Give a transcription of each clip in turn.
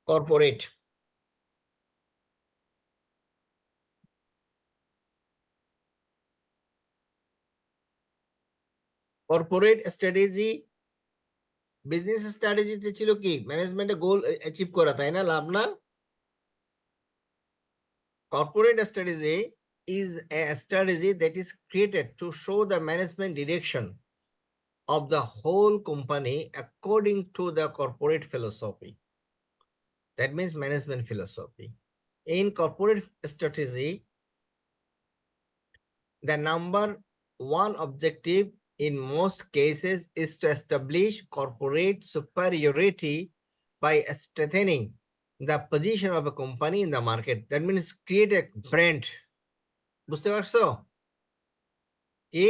Corporate strategy, business স্ট্র্যাটেজিতে ছিল কি ম্যানেজমেন্টের গোল অ্যাচিভ করা, তাই না? লাভ না? Corporate strategy is a strategy that is created to show the management direction of the whole company according to the corporate philosophy. That means management philosophy. In corporate strategy, the number one objective in most cases is to establish corporate superiority by strengthening the position of a company in the market. That means create a brand. বুঝতে পারছো কি?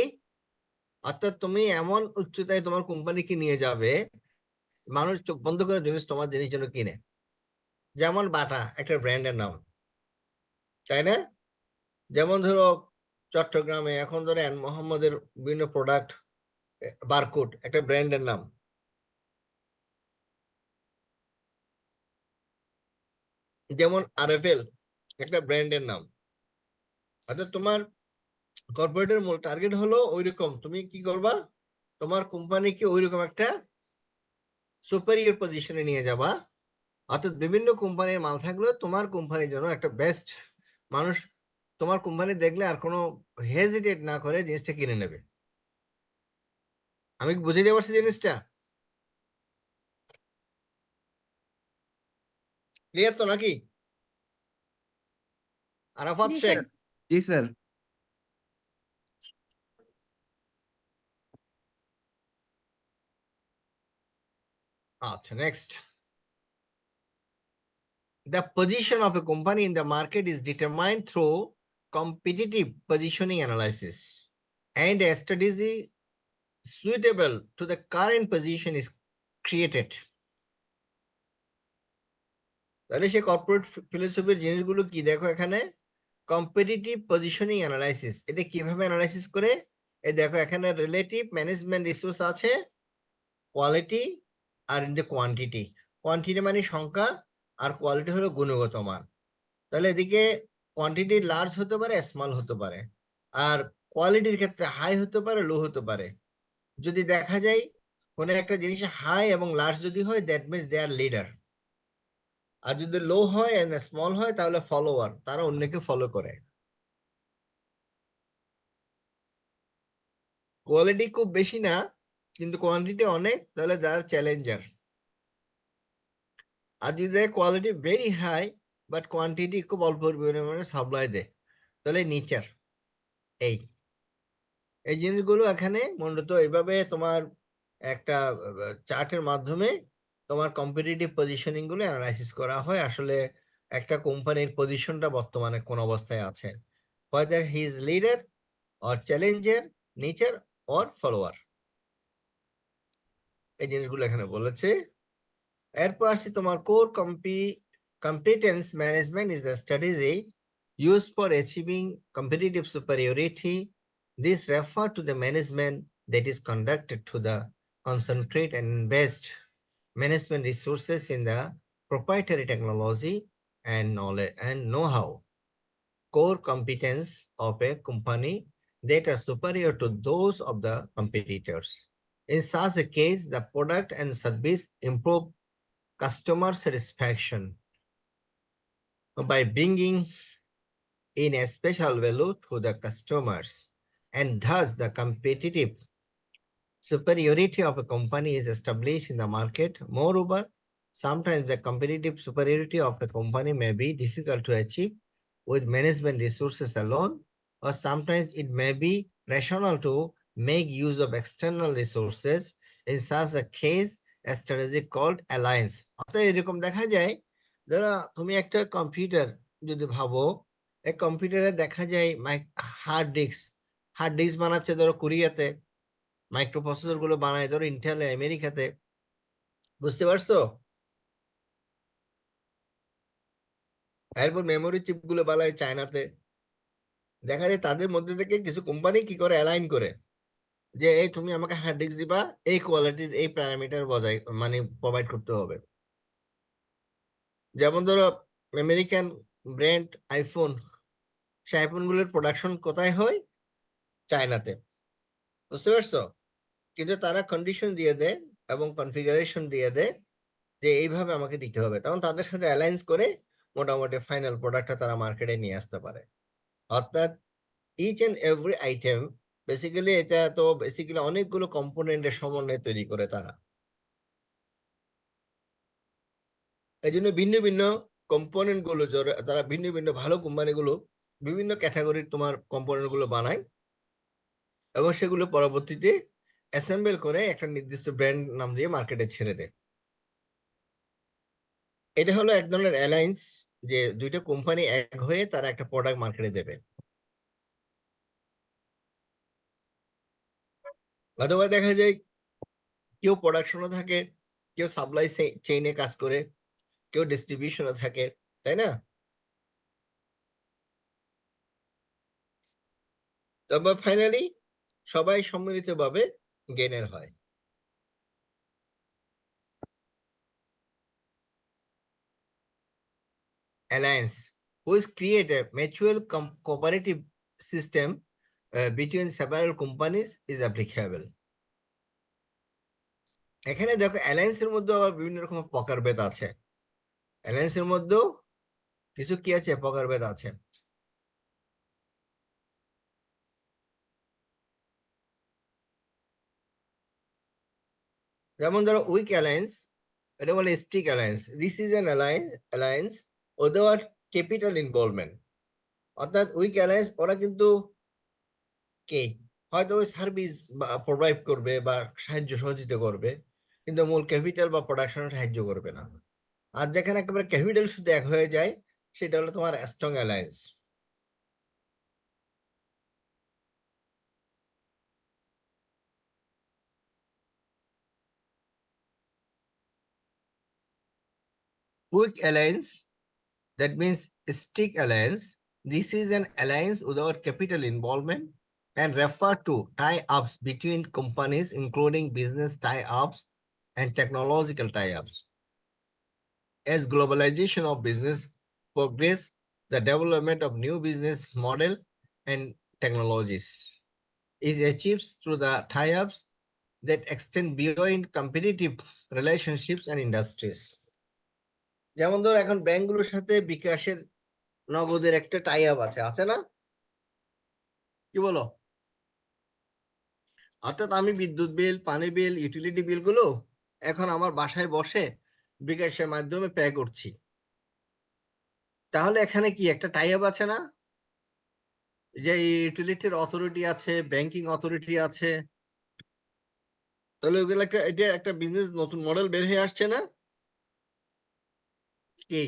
অর্থাৎ তুমি এমন উচ্চতায় তোমার কোম্পানিকে নিয়ে যাবে, মানুষ চোখ বন্ধ করে জিনিস তোমার জিনিস জন্য কিনে। যেমন বাটা একটা ব্র্যান্ডের নাম, তাই না? যেমন ধরো চট্টগ্রামে এখন ধরো মোহাম্মদের বিভিন্ন প্রোডাক্ট, বারকোড একটা ব্র্যান্ডের নাম। যেমন আরএফএল একটা ব্র্যান্ডের নাম। অর্থাৎ তোমার কর্পোরেটের মূল টার্গেট হলো ওইরকম, তুমি কি করবা, তোমার কোম্পানিকে ওইরকম একটা সুপেরিয়র পজিশনে নিয়ে যাবা। অর্থাৎ বিভিন্ন কোম্পানির মাল থাকলেও তোমার কোম্পানির জন্য একটা বেস্ট, মানুষ তোমার কোম্পানি দেখলে আর কোনো হেজিটেট না করে জিনিসটা কিনে নেবে। আমি বুঝে দিতে পারছি জিনিসটা? ক্লিয়ার তো নাকি? আরাফাত জি শেখ। স্যার। জি স্যার। আচ্ছা, next. The position of a company in the market is determined through competitive positioning analysis, and a strategy suitable to the current position is created. তাহলে সে কর্পোরেট ফিলোসফির জিনিসগুলো কি দেখো এখানে, কম্পিটিটিভ পজিশনিং অ্যানালাইসিস। এটা কিভাবে analysis করে? এই দেখো এখানে রিলেটিভ ম্যানেজমেন্ট রিসোর্স আছে, কোয়ালিটি আর ইন দ্য কোয়ান্টিটি। কোয়ান্টিটি মানে সংখ্যা, আর কোয়ালিটি হলো গুণগত মান। তাহলে এদিকে কোয়ান্টিটি লার্জ হতে পারে, স্মল হতে পারে, আর কোয়ালিটির ক্ষেত্রে হাই হতে পারে, লো হতে পারে। যদি দেখা যায় কোনো একটা জিনিস হাই এবং লার্জ যদি হয়, that means they are leader. আর যদি লো হয় এন্ড স্মল হয় তাহলে ফলোয়ার, তারা অন্যকে ফলো করে। কোয়ালিটি খুব বেশি না কিন্তু কোয়ান্টিটি অনেক, তাহলে যারা চ্যালেঞ্জার। আর যদি quality very high but quantity খুব অল্প পরিমাণে সাপ্লাই দেয়, তাহলে নিচার। এই এই জিনিসগুলো এখানে মূলত এইভাবে তোমার একটা চার্টের মাধ্যমে তোমার কম্পিটিটিভ পজিশনিং গুলো অ্যানালাইসিস করা হয়, আসলে একটা কোম্পানির পজিশনটা বর্তমানে কোন অবস্থায় আছে, whether he is leader or challenger, nature or follower। এই জিনিসগুলো এখানে বলেছে। এরপর আসছে তোমার core competence management is a strategy used for achieving competitive superiority. This refer to the management that is conducted to the concentrate and invest management resources in the proprietary technology and knowledge and know-how. Core competence of a company that are superior to those of the competitors. In such a case, the product and service improve customer satisfaction by bringing in a special value to the customers, and thus the competitive superiority of a company is established in the market. Moreover, sometimes the competitive superiority of a company may be difficult to achieve with management resources alone, or sometimes it may be rational to make use of external resources. In such a case, a strategy called alliance. অর্থাৎ এরকম দেখা যায়, ধরো তুমি একটা computer যদি ভাবো, এই কম্পিউটারে দেখা যায় হার্ড ডিস্ক বানাচ্ছে ধরো কোরিয়াতে, মাইক্রো প্রসেসর গুলো বানায় ধরো ইন্টেল আমেরিকাতে। বুঝতে পারছো? এরপর মেমোরি চিপ গুলো বানায় চায়নাতে। দেখা যায় তাদের মধ্যে থেকে কিছু কোম্পানি কি করে অ্যালাইন করে যে এই তুমি আমাকে হার্ড ডিস্ক দিবা, এই কোয়ালিটির এই প্যারামিটার বজায় মানে প্রোভাইড করতে হবে। যেমন ধরো আমেরিকান ব্র্যান্ড আইফোন, সেই আইফোনগুলোর প্রোডাকশন কোথায় হয়? চায়নাতে। বুঝতে পারছো? কিন্তু তারা কন্ডিশন দিয়ে দেয় এবং কনফিগারেশন দিয়ে দেয় যে এইভাবে আমাকে দিতে হবে, তখন তাদের সাথে অ্যালায়েন্স করে মোটামুটি ফাইনাল প্রোডাক্টটা তারা মার্কেটে নিয়ে আসতে পারে। অর্থাৎ each and every item basically, এটা তো বেসিক্যালি অনেকগুলো কম্পোনেন্টের সমন্বয়ে তৈরি করে তারা। এই জন্য ভিন্ন ভিন্ন কম্পোনেন্ট গুলো তারা ভিন্ন ভিন্ন ভালো কোম্পানিগুলো বিভিন্ন ক্যাটাগরির তোমার কম্পোনেন্ট গুলো বানায় এবং সেগুলো পরবর্তীতে অ্যাসেম্বল করে একটা নির্দিষ্ট ব্র্যান্ড নাম দিয়ে মার্কেটে ছেড়ে দেয়। এটা হলো এক ধরনের অ্যালায়েন্স, যে দুইটা কোম্পানি এক হয়ে তারা একটা প্রোডাক্ট মার্কেটে দেবে। অথবা দেখা যায় কেউ প্রোডাকশনে থাকে, কেউ সাপ্লাই চেইনে কাজ করে, কেউ ডিস্ট্রিবিউশনে থাকে, তাই না? তবে ফাইনালি সবাই সম্মিলিতভাবে গেইনার হয়। Alliance, which create a mutual cooperative system between several companies is applicable. এখানে দেখো অ্যালায়েন্সের মধ্যে আবার বিভিন্ন রকম প্রকারভেদ আছে। অ্যালায়েন্সের মধ্যেও কিছু কি আছে, প্রকারভেদ আছে। যেমন ধরো উইক অ্যালায়েন্স, এটা বলে stick alliance. This is an alliance without capital involvement. অর্থাৎ উইক অ্যালায়েন্স ওরা কিন্তু কে হয়তো ওই সার্ভিস বা প্রোভাইড করবে বা সাহায্য সহযোগিতা করবে, কিন্তু মূল ক্যাপিটাল বা প্রোডাকশনে সাহায্য করবে না। আর যেখানে একেবারে ক্যাপিটাল শুধু এক হয়ে যায়, সেটা হলো তোমার strong alliance. Weak alliance, that means stick alliance. This is an alliance without capital involvement and refer to tie-ups between companies, including business tie-ups and technological tie-ups. As globalization of business progress, the development of new business model and technologies is achieved through the tie-ups that extend beyond competitive relationships and industries. যেমন ধর এখন ব্যাংকগুলোর সাথে বিকাশের নগদের একটা tie up আছে, আছে না? কি বলো? অর্থাৎ আমি বিদ্যুৎ বিল, পানি বিল, ইউটিলিটি বিল গুলো এখন আমার বাসায় বসে বিকাশের মাধ্যমে পে করছি। তাহলে এখানে কি একটা টাই আপ আছে না? যে ইউটিলিটির অথরিটি আছে, ব্যাংকিং অথরিটি আছে, তাহলে ওগুলো একটা, এটা একটা বিজনেস নতুন মডেল বের হয়ে আসছে না? কি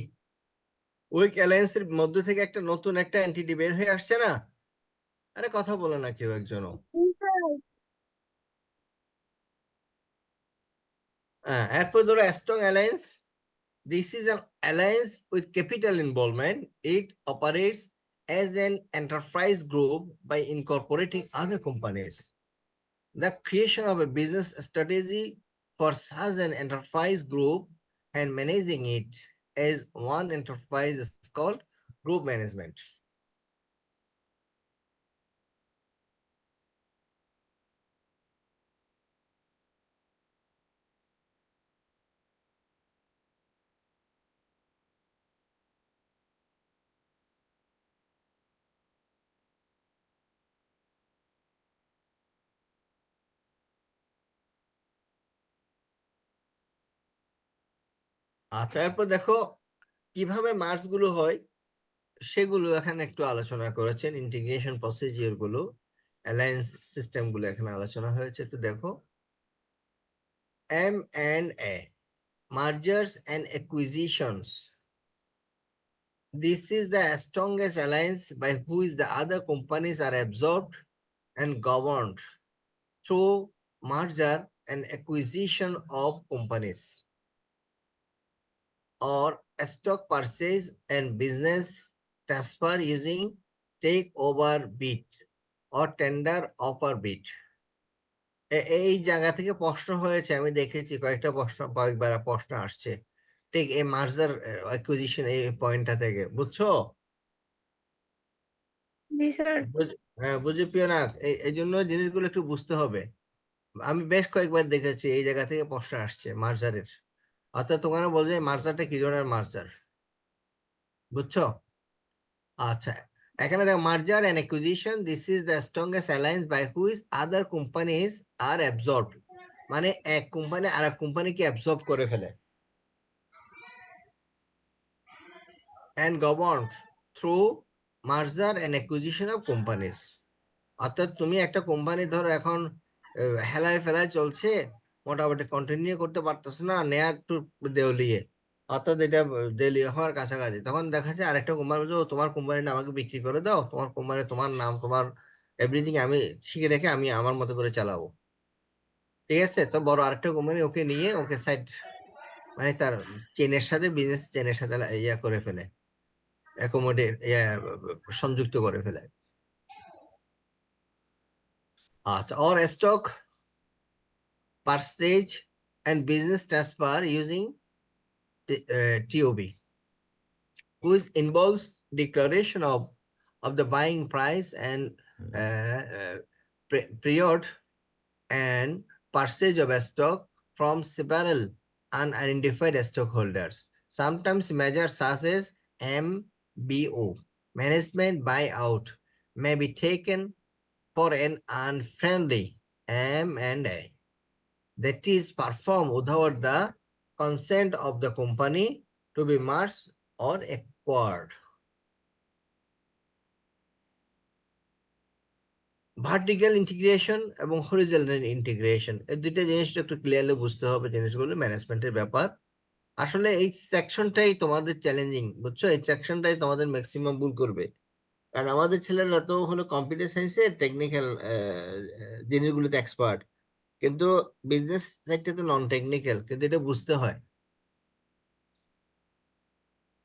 উইক অ্যালায়েন্সের মধ্যে থেকে একটা নতুন একটা এন্টিটি বের হয়ে আসছে না? আরে কথা বলে না কেউ একজনও। হ্যাঁ, এরপর ধরো strong alliance. This is an alliance with capital involvement. It operates as an enterprise group by incorporating other companies. The creation of a business strategy for such an enterprise group and managing it as one enterprise is called group management. আচ্ছা, এরপর দেখো কিভাবে merge গুলো হয় সেগুলো এখানে একটু আলোচনা করেছেন। ইন্টিগ্রেশন প্রসিজিওর গুলো, অ্যালায়েন্স সিস্টেম গুলো এখানে আলোচনা হয়েছে, একটু দেখো। M&A, mergers and acquisitions. This is the strongest alliance by which the other companies are absorbed and governed through merger and acquisition of companies, or stock purchase and business transfer using takeover bid or tender offer bid. এই জায়গা থেকে প্রশ্ন হয়েছে, আমি দেখেছি কয়েকটা প্রশ্ন, কয়েকবার প্রশ্ন আসছে ঠিক এই মার্জার অ্যাকুইজিশন এই পয়েন্টটা থেকে, বুঝছো? জি স্যার। হ্যাঁ, বুঝে পেও না, এই জন্য জিনিসগুলো একটু বুঝতে হবে। আমি বেশ কয়েকবার দেখেছি এই জায়গা থেকে প্রশ্ন আসছে মার্জারের, অর্থাৎ তোমার বলছে মার্জারটা কি ধরনের মার্জার, বুঝছো? আচ্ছা, এখানে দেখো merger and acquisition, this is the strongest alliance by which other companies are absorbed, মানে এক কোম্পানি আর এক কোম্পানিকে অ্যাবজর্ব করে ফেলে, and governed through merger and acquisition of companies. অর্থাৎ তুমি একটা কোম্পানি ধরো এখন হেলায় ফেলায় চলছে, মোটামুটি কন্টিনিউ করতে পারতেছে না, নেয়ার টু দেউলিয়ে, অর্থাৎ এটা দেউলিয়ে হওয়ার কাছাকাছি, তখন দেখা যায় আরেকটা কোম্পানি বলছে, "ও, তোমার কোম্পানিটা আমাকে বিক্রি করে দাও, তোমার কোম্পানি, তোমার নাম, তোমার এভরিথিং আমি শিখে রেখে আমি আমার মতো করে চালাবো।" ঠিক আছে, তো বড় আরেকটা কোম্পানি ওকে নিয়ে ওকে সাইড, মানে তার চেনের সাথে, বিজনেস চেনের সাথে ইয়া করে ফেলে, অ্যাকোমোডেট সংযুক্ত করে ফেলে। আচ্ছা, or stock purchase and business transfer using TOB, which involves declaration of the buying price and period and purchase of a stock from several unidentified stockholders. Sometimes measures such as MBO, management buyout, may be taken for an unfriendly M&A that is performed without the consent of the company to be merged or acquired. Vertical integration এবং horizontal integration, এই দুইটা জিনিসটা একটু clearly বুঝতে হবে, জিনিসগুলো ম্যানেজমেন্টের ব্যাপার। আসলে এই সেকশনটাই তোমাদের চ্যালেঞ্জিং, বুঝছো? এই সেকশনটাই তোমাদের ম্যাক্সিমাম ভুল করবে, কারণ আমাদের ছেলেরা তো হলো কম্পিউটার সায়েন্সের টেকনিক্যাল জিনিসগুলোতে এক্সপার্ট, কিন্তু বিজনেস সাইডটা তো নন টেকনিক্যাল, কিন্তু এটা বুঝতে হয়।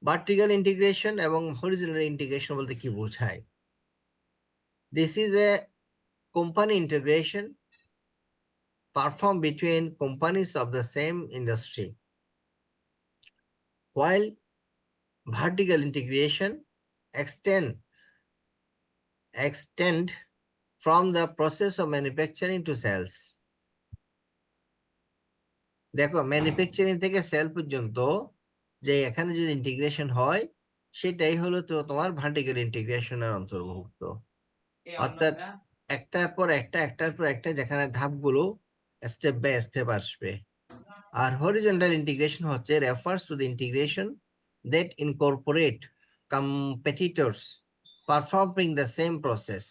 ভার্টিক্যাল ইন্টিগ্রেশন এবং হরিজন্টাল ইন্টিগ্রেশন বলতে কি বোঝায়? This is a company integration performed between companies of the same industry, while vertical integration extend from the process of manufacturing to sales. দেখো, ম্যানুফ্যাকচারিং থেকে সেল পর্যন্ত যে এখানে যদি ইন্টিগ্রেশন হয়, সেটাই হলো তো তোমার ভার্টিক্যাল ইন্টিগ্রেশনের অন্তর্ভুক্ত, অর্থাৎ একটার পর একটা, একটার পর একটা, যেখানে ধাপগুলো স্টেপ বাই স্টেপ আসবে। আর হরিজন্টাল ইন্টিগ্রেশন হচ্ছে refers to the integration that incorporate competitors performing the same process,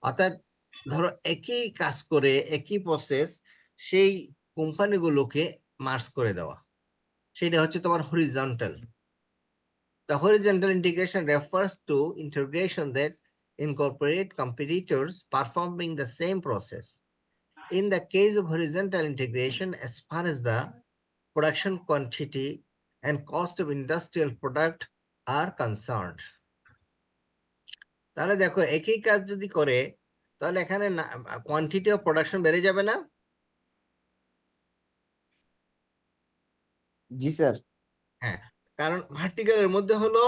অর্থাৎ ধরো একই কাজ করে একই প্রসেস সেই কোম্পানিগুলোকে মার্জ করে দেওয়া, সেটা হচ্ছে তোমার horizontal. The horizontal integration refers to integration that incorporate competitors performing the same process. In the case of horizontal integration, as far as the production quantity and cost of industrial product are concerned. তাহলে দেখো, একই কাজ যদি করে, তাহলে এখানে quantity of production বেড়ে যাবে না? জি স্যার। হ্যাঁ, কারণ ভার্টিক্যালের মধ্যে হলো,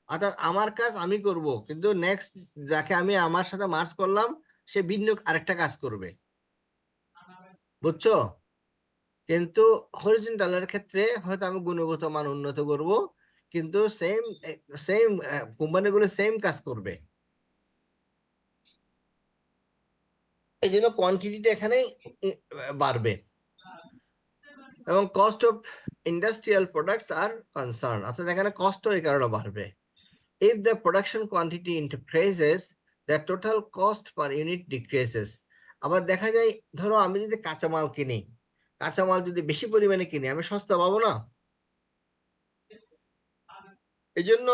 অর্থাৎ আমার কাজ আমি করব, কিন্তু নেক্সট যাকে আমি আমার সাথে মার্জ করলাম সে ভিন্ন আরেকটা কাজ করবে, বুঝছো? কিন্তু হরিজন্টালের ক্ষেত্রে হয়তো আমি গুণগত মান উন্নত করব, কিন্তু সেম সেম কোম্পানিগুলো সেম কাজ করবে, এই জন্য কোয়ান্টিটিটা এখানে বাড়বে, এবং cost of industrial products R concern, অর্থাৎ এখানে কষ্ট এই কারণে বাড়বে। If the production quantity increases, the total cost per unit decreases. আবার দেখা যায়, ধরো আমি যদি কাঁচামাল কিনি, কাঁচামাল যদি বেশি পরিমাণে কিনি, আমি সস্তা পাবো না? এই জন্য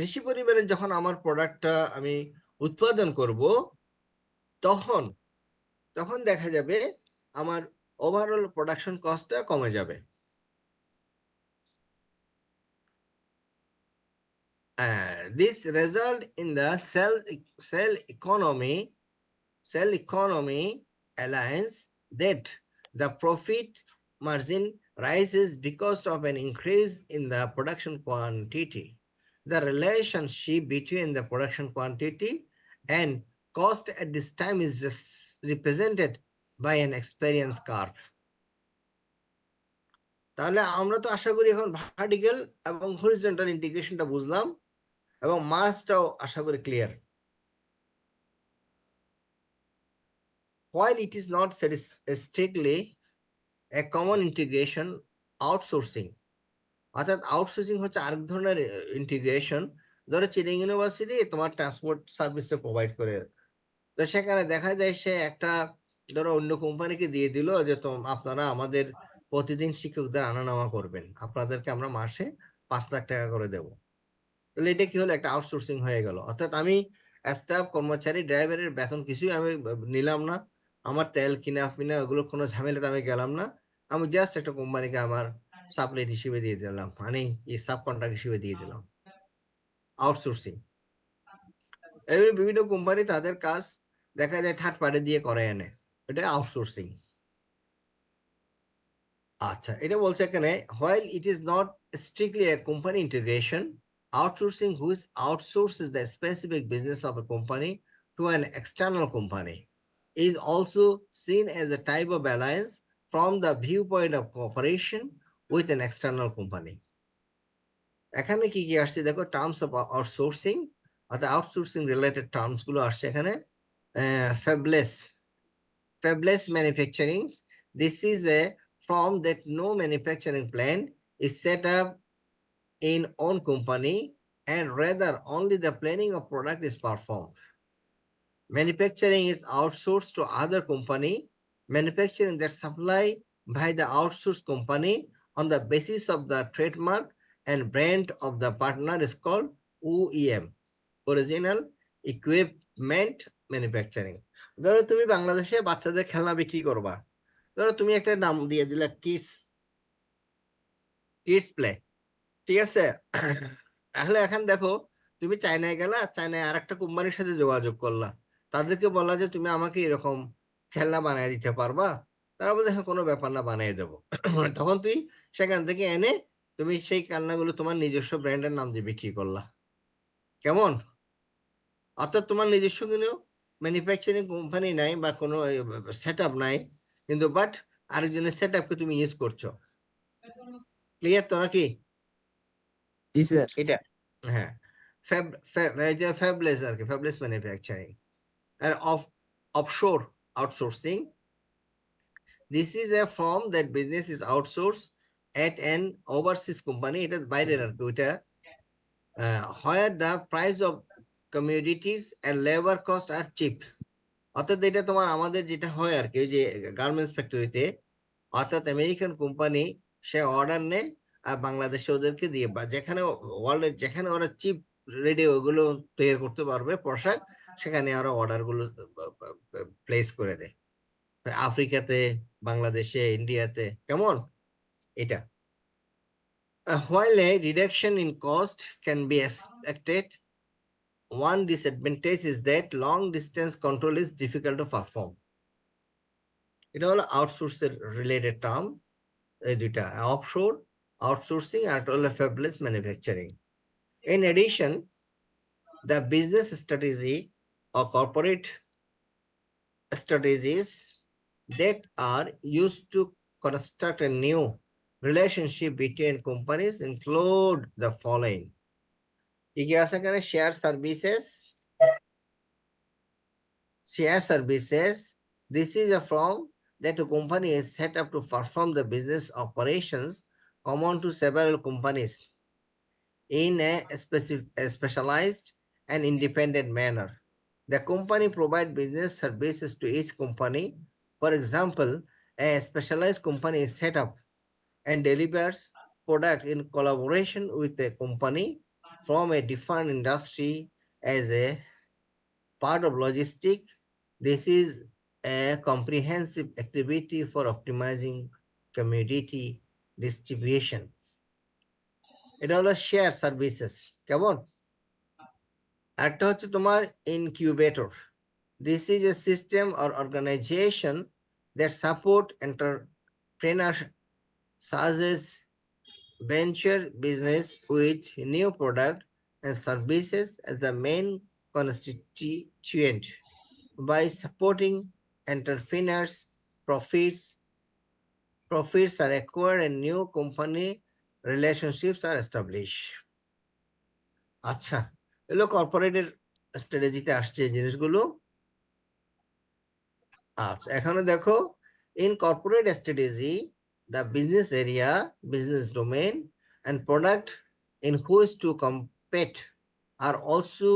বেশি পরিমাণে যখন আমার প্রোডাক্টটা আমি উৎপাদন করব, তখন তখন দেখা যাবে আমার ওভারঅল প্রোডাকশন কস্টটা কমে যাবে। This result in the cell economy alliance that the profit margin rises because of an increase in the production quantity. The relationship between the production quantity and cost at this time is just represented by an experience curve. তাহলে আমরা তো আশা করি এখন vertical এবং horizontal ইন্টিগ্রেশনটা বুঝলাম এবং মার্সটাও আশা করি clear. While it is not strictly a common integration, outsourcing অর্থাৎ আউটসোর্সিং হচ্ছে আরেক ধরনের ইন্টিগ্রেশন। ধরো চিটিং ইউনিভার্সিটি তোমার ট্রান্সপোর্ট সার্ভিসটা প্রোভাইড করে, তো সেখানে দেখা যায় সে একটা ধরো অন্য কোম্পানিকে দিয়ে দিল যে আপনারা আমাদের প্রতিদিন শিক্ষকদের আনা নেওয়া করবেন, আপনাদেরকে আমরা মাসে 5 লাখ টাকা করে দেবো। তাহলে এটা কি হলো, একটা আউটসোর্সিং হয়ে গেল। অর্থাৎ আমি স্টাফ কর্মচারী ড্রাইভারের বেতন কিছুই আমি নিলাম না, আমার তেল কিনা ফিনা ওগুলো কোনো ঝামেলাতে আমি গেলাম না, আমি জাস্ট একটা কোম্পানিকে আমার সাপ্লাইট হিসেবে দিয়ে দিলাম, মানে সাব কন্ট্রাক্ট হিসেবে দিয়ে দিলাম, আউটসোর্সিং। এবার বিভিন্ন কোম্পানি তাদের কাজ দেখা যায় থার্ড পার্টি দিয়ে করায় আনে, এটা আউটসোর্সিং। আচ্ছা, এটা বলছে এখানে while it is not strictly a company integration, outsourcing which outsources the specific business of a company to an external company is also seen as a type of alliance from the viewpoint of cooperation with an external company. এখানে কি কি আসছে দেখো, terms of outsourcing অর্থাৎ outsourcing related terms গুলো আসছে এখানে। fabless manufacturing, this is a form that no manufacturing plant is set up in own company and rather only the planning of product is performed. Manufacturing is outsourced to other company. Manufacturing that supply by the outsourced company on the basis of the trademark and brand of the partner is called OEM, original equipment manufacturing. ধরো তুমি বাংলাদেশে বাচ্চাদের খেলনা বিক্রি করবা, ধরো তুমি একটা নাম দিয়ে দিলে কিডস প্লে, ঠিক আছে? তাহলে এখন দেখো তুমি চায়নায় গেলা, চায়নায় আর একটা কোম্পানির সাথে যোগাযোগ করলা, তাদেরকে বললা যে তুমি আমাকে এরকম খেলনা বানিয়ে দিতে পারবা, তারা বলে হ্যাঁ কোনো ব্যাপার না, বানিয়ে দেবো। তখন তুই সেখান থেকে এনে তুমি সেই খেলনাগুলো তোমার নিজস্ব ব্র্যান্ডের নাম দিয়ে বিক্রি করলা, কেমন? অর্থাৎ তোমার নিজস্ব কোনো ম্যানুফ্যাকচারিং কোম্পানি নাই বা কোনো সেট আপ নাই, কিন্তু বাট আরেকজনের সেট আপকে তুমি ইউজ করছো। ক্লিয়ার তো নাকি? জি স্যার। এটা হ্যাঁ, ফ্যাবলেস আর কি, ফ্যাবলেস ম্যানুফ্যাকচারিং। আর offshore outsourcing, this is a form that business is outsourced at an overseas company, এটা বাইরের আর কি ওইটা, where the price of commodities and labor cost are cheap. অর্থাৎ এটা তোমার আমাদের যেটা হয় আর কি, ওই যে গার্মেন্টস ফ্যাক্টরিতে, অর্থাৎ আমেরিকান কোম্পানি সে অর্ডার নেয় আর বাংলাদেশে ওদেরকে দিয়ে, বা যেখানে ওয়ার্ল্ডের যেখানে ওরা চিপ রেডি ওগুলো তৈরি করতে পারবে পোশাক, সেখানে ওরা অর্ডার গুলো প্লেস করে দেয়, আফ্রিকাতে, বাংলাদেশে, ইন্ডিয়াতে, কেমন? এটা while a reduction in cost can be expected, one disadvantage is that long distance control is difficult to perform. এটা হলো আউটসোর্সের রিলেটেড টার্ম, এই দুইটা, অফশোর আউটসোর্সিং আর হলো ফ্যাবলেস manufacturing. In addition, the business strategy or corporate strategies that are used to construct a new relationship between companies include the following. কি কি আছে এখানে? Share services, this is a firm that a company is set up to perform the business operations common to several companies in a specialized and independent manner. The company provides business services to each company. For example, a specialized company is set up and delivers product in collaboration with a company from a different industry as a part of logistics. This is a comprehensive activity for optimizing commodity distribution. এটা হলো share services, কেমন? একটা হচ্ছে তোমার incubator, this is a system or organization that support entrepreneur such as venture business with new product and services as the main constituent. By supporting entrepreneurs, profits are acquired and new company relationships are established. আচ্ছা, এগুলো কর্পোরেটের স্ট্র্যাটেজিতে আসছে এই জিনিসগুলো। আচ্ছা, এখানে দেখো, in corporate strategy, the business area, business domain, and product in which to compete are also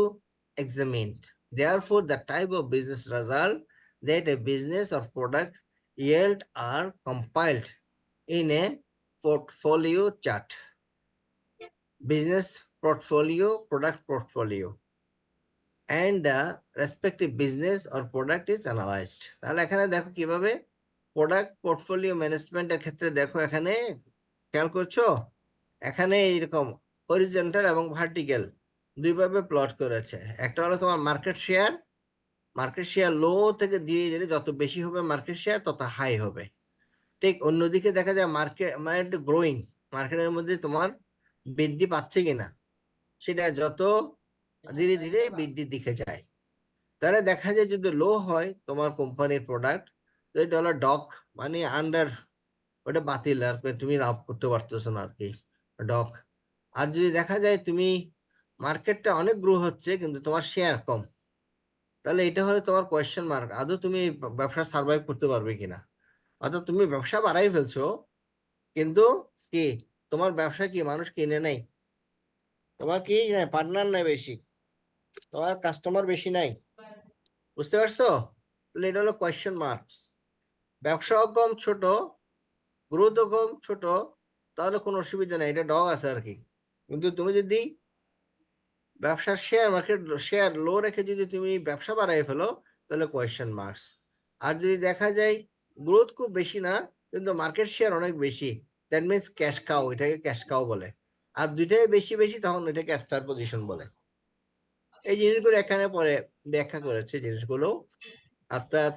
examined. Therefore, the type of business result that a business or product yield are compiled in a portfolio chart. Business portfolio, product portfolio, and the respective business or product is analyzed. তাহলে এখানে দেখো কিভাবে product portfolio ম্যানেজমেন্টের ক্ষেত্রে দেখো, এখানে খেয়াল করছো, এখানে এইরকম হরিজন্টাল এবং ভার্টিক্যাল দুইভাবে প্লট করেছে। একটা হলো তোমার মার্কেট শেয়ার লো থেকে ধীরে ধীরে যত বেশি হবে মার্কেট শেয়ার তত হাই হবে। ঠিক অন্যদিকে দেখা যায় মার্কেট গ্রোয়িং, মার্কেটের মধ্যে তোমার বৃদ্ধি পাচ্ছে কিনা, সেটা যত ধীরে ধীরে বৃদ্ধির দিকে যায়। তাহলে দেখা যায় যদি লো হয় তোমার কোম্পানির প্রোডাক্ট, এটা হলো ডক, মানে আন্ডার, ওটা বাতিল, আর তুমি লাভ করতে পারতেছো না আর কি, ডক। আর যদি দেখা যায় তুমি মার্কেটটা অনেক গ্রো হচ্ছে কিন্তু তোমার শেয়ার কম, তাহলে এটা হলো তোমার কোয়েশ্চেন মার্ক, আদৌ তুমি ব্যবসা সার্ভাইভ করতে পারবে কিনা। অর্থাৎ তুমি ব্যবসা বাড়াই ফেলছো কিন্তু কি তোমার ব্যবসা কি মানুষ কিনে নেই, তোমার কি পার্টনার নাই বেশি, তোমার কাস্টমার বেশি নাই, বুঝতে পারছো? তাহলে এটা হলো কোয়েশ্চেন মার্ক। ব্যবসাও কম ছোট, গ্রোথও কম ছোট, তাহলে কোনো অসুবিধা নেই, এটা ডগ আছে আর কি। কিন্তু তুমি যদি ব্যবসার শেয়ার লো রেখে যদি তুমি ব্যবসা বাড়াই ফেলো, তাহলে কোয়েশ্চেন মার্কস। আর যদি দেখা যায় গ্রোথ খুব বেশি না কিন্তু মার্কেট শেয়ার অনেক বেশি, দ্যাট মিনস ক্যাশ কাউ, এটাকে ক্যাশ কাউ বলে। আর দুইটাই বেশি বেশি তখন এটাকে স্টার পজিশন বলে। এই জিনিসগুলো এখানে পরে ব্যাখ্যা করেছে জিনিসগুলো, অর্থাৎ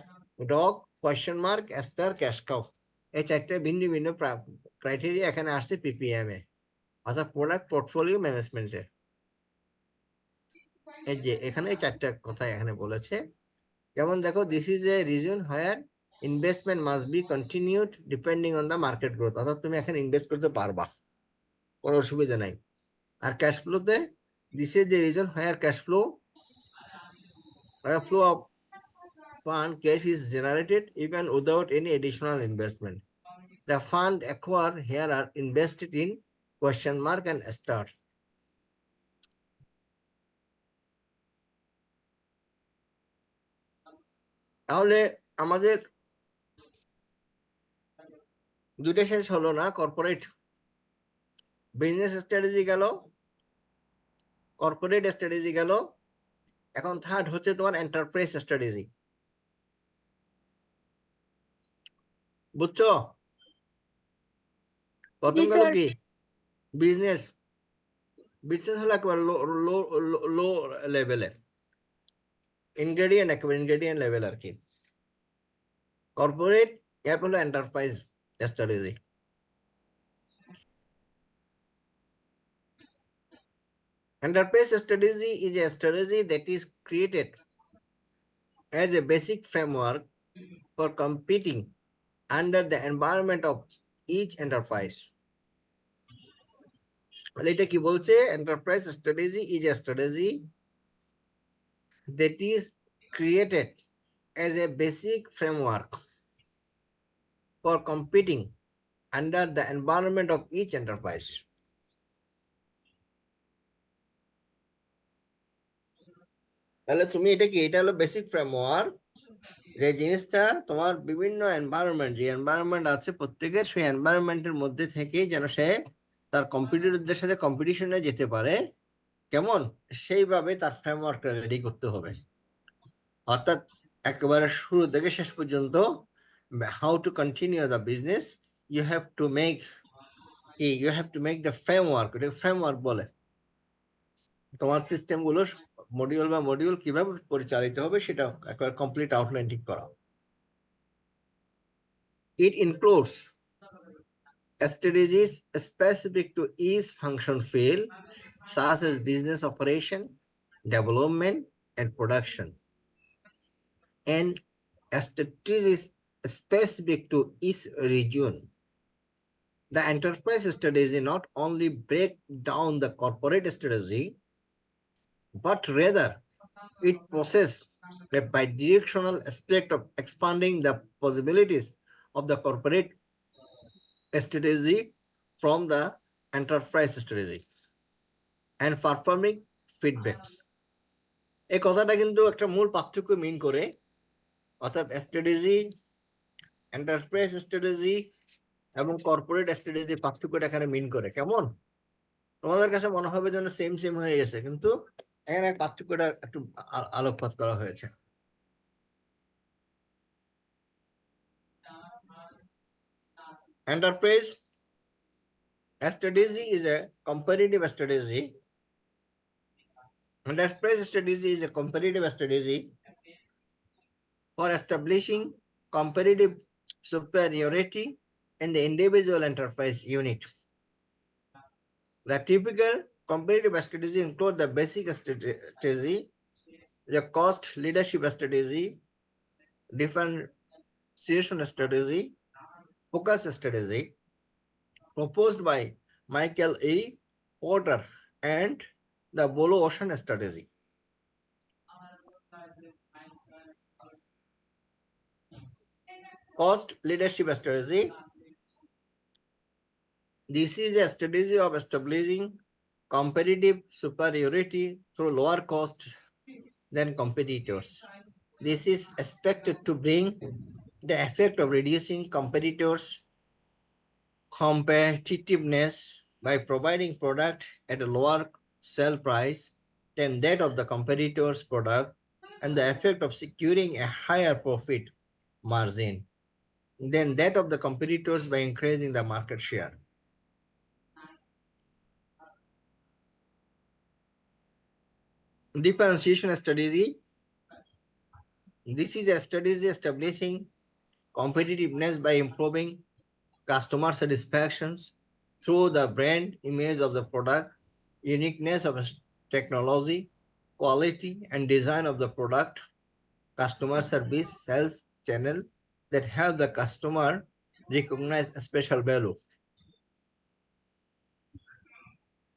dog, question mark, star, cash cow, এই চারটে ভিন্ন ভিন্ন ক্রাইটেরিয়া এখানে আসছে পিপিএম এ, অর্থাৎ প্রোডাক্ট পোর্টফোলিও ম্যানেজমেন্টে। এই যে এখানে এই চারটা কথা এখানে বলেছে। যেমন দেখো, this is a reason where investment must be continued depending on the market growth, অর্থাৎ তুমি এখানে ইনভেস্ট করতে পারবা, কোনো অসুবিধা নাই। আর ক্যাশ ফ্লোতে, this is the reason where cash flow of fund cash is generated even without any additional investment. The fund acquired here are invested in question mark and star. তাহলে আমাদের দুইটা শেষ হলো না, কর্পোরেট বিজনেস স্ট্র্যাটেজি গেল, corporate strategy গেল, এখন third হচ্ছে তোমার এন্টারপ্রাইজ স্ট্র্যাটেজি। বুঝছো? প্রথম গেল কি বিজনেস, বিজনেস হলো একেবারে লো লেভেলে, ইনগ্রেডিয়েন্ট লেভেল আর কি। কর্পোরেট এর হলো enterprise strategy. Enterprise strategy is a strategy that is created as a basic framework for competing under the environment of each enterprise. এটা কি বলছে? Enterprise strategy is a strategy that is created as a basic framework for competing under the environment of each enterprise. তাহলে তুমি এটা কি, এটা হলো basic framework, যে জিনিসটা তোমার বিভিন্ন এনভায়রনমেন্ট, যে এনভায়রনমেন্ট আছে প্রত্যেকের, সেই এনভায়রনমেন্টের মধ্যে থেকেই যেন সে তার কম্পিটিটরদের সাথে কম্পিটিশনে যেতে পারে, কেমন সেইভাবে তার ফ্রেমওয়ার্কটা রেডি করতে হবে। অর্থাৎ একেবারে শুরু থেকে শেষ পর্যন্ত how to continue the business, you have to make the framework, এটাকে ফ্রেমওয়ার্ক বলে। তোমার সিস্টেম গুলো মডিউল কিভাবে পরিচালিত হবে সেটা একেবারে কমপ্লিট আউটলাইন ঠিক করা। It includes strategies specific to each function field, such as business operation, development, and production, and strategies specific to each region. The enterprise strategy not only break down the corporate strategy, but rather it possesses a bidirectional aspect of expanding the possibilities of the corporate strategy from the enterprise strategy and performing feedback. এই কথাটা কিন্তু একটা মূল পার্থক্য মিন করে, অর্থাৎ strategy, enterprise strategy এবং corporate strategy পার্থক্যটা এখানে মিন করে। কেমন? তোমাদের কাছে মনে হবে যেন সেম সেম হয়ে গেছে, কিন্তু এখানে পার্থক্যটা একটু আলোকপাত করা হয়েছে। Enterprise strategy is a comparative strategy. Enterprise strategy is a comparative strategy for establishing comparative superiority in the individual enterprise unit. The typical comparative strategy include the basic strategy, the cost leadership strategy, differentiation strategy, focus strategy, proposed by Michael E. Porter, and the Blue Ocean strategy. Cost leadership strategy. This is a strategy of establishing competitive superiority through lower cost than competitors. This is expected to bring the effect of reducing competitors' competitiveness by providing product at a lower sell price than that of the competitor's product, and the effect of securing a higher profit margin than that of the competitors by increasing the market share. Differentiation strategy. This is a strategy establishing competitiveness by improving customer satisfaction through the brand image of the product, uniqueness of technology, quality and design of the product, customer service, sales channel that help the customer recognize a special value.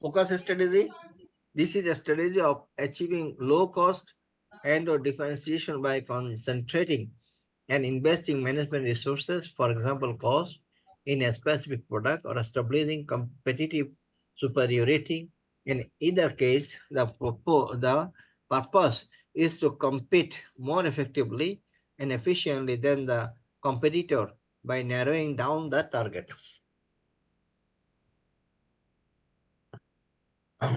Focus strategy. This is a strategy of achieving low cost and or differentiation by concentrating and investing management resources, for example, cost in a specific product, or establishing competitive superiority. In either case, the purpose is to compete more effectively and efficiently than the competitor by narrowing down the target.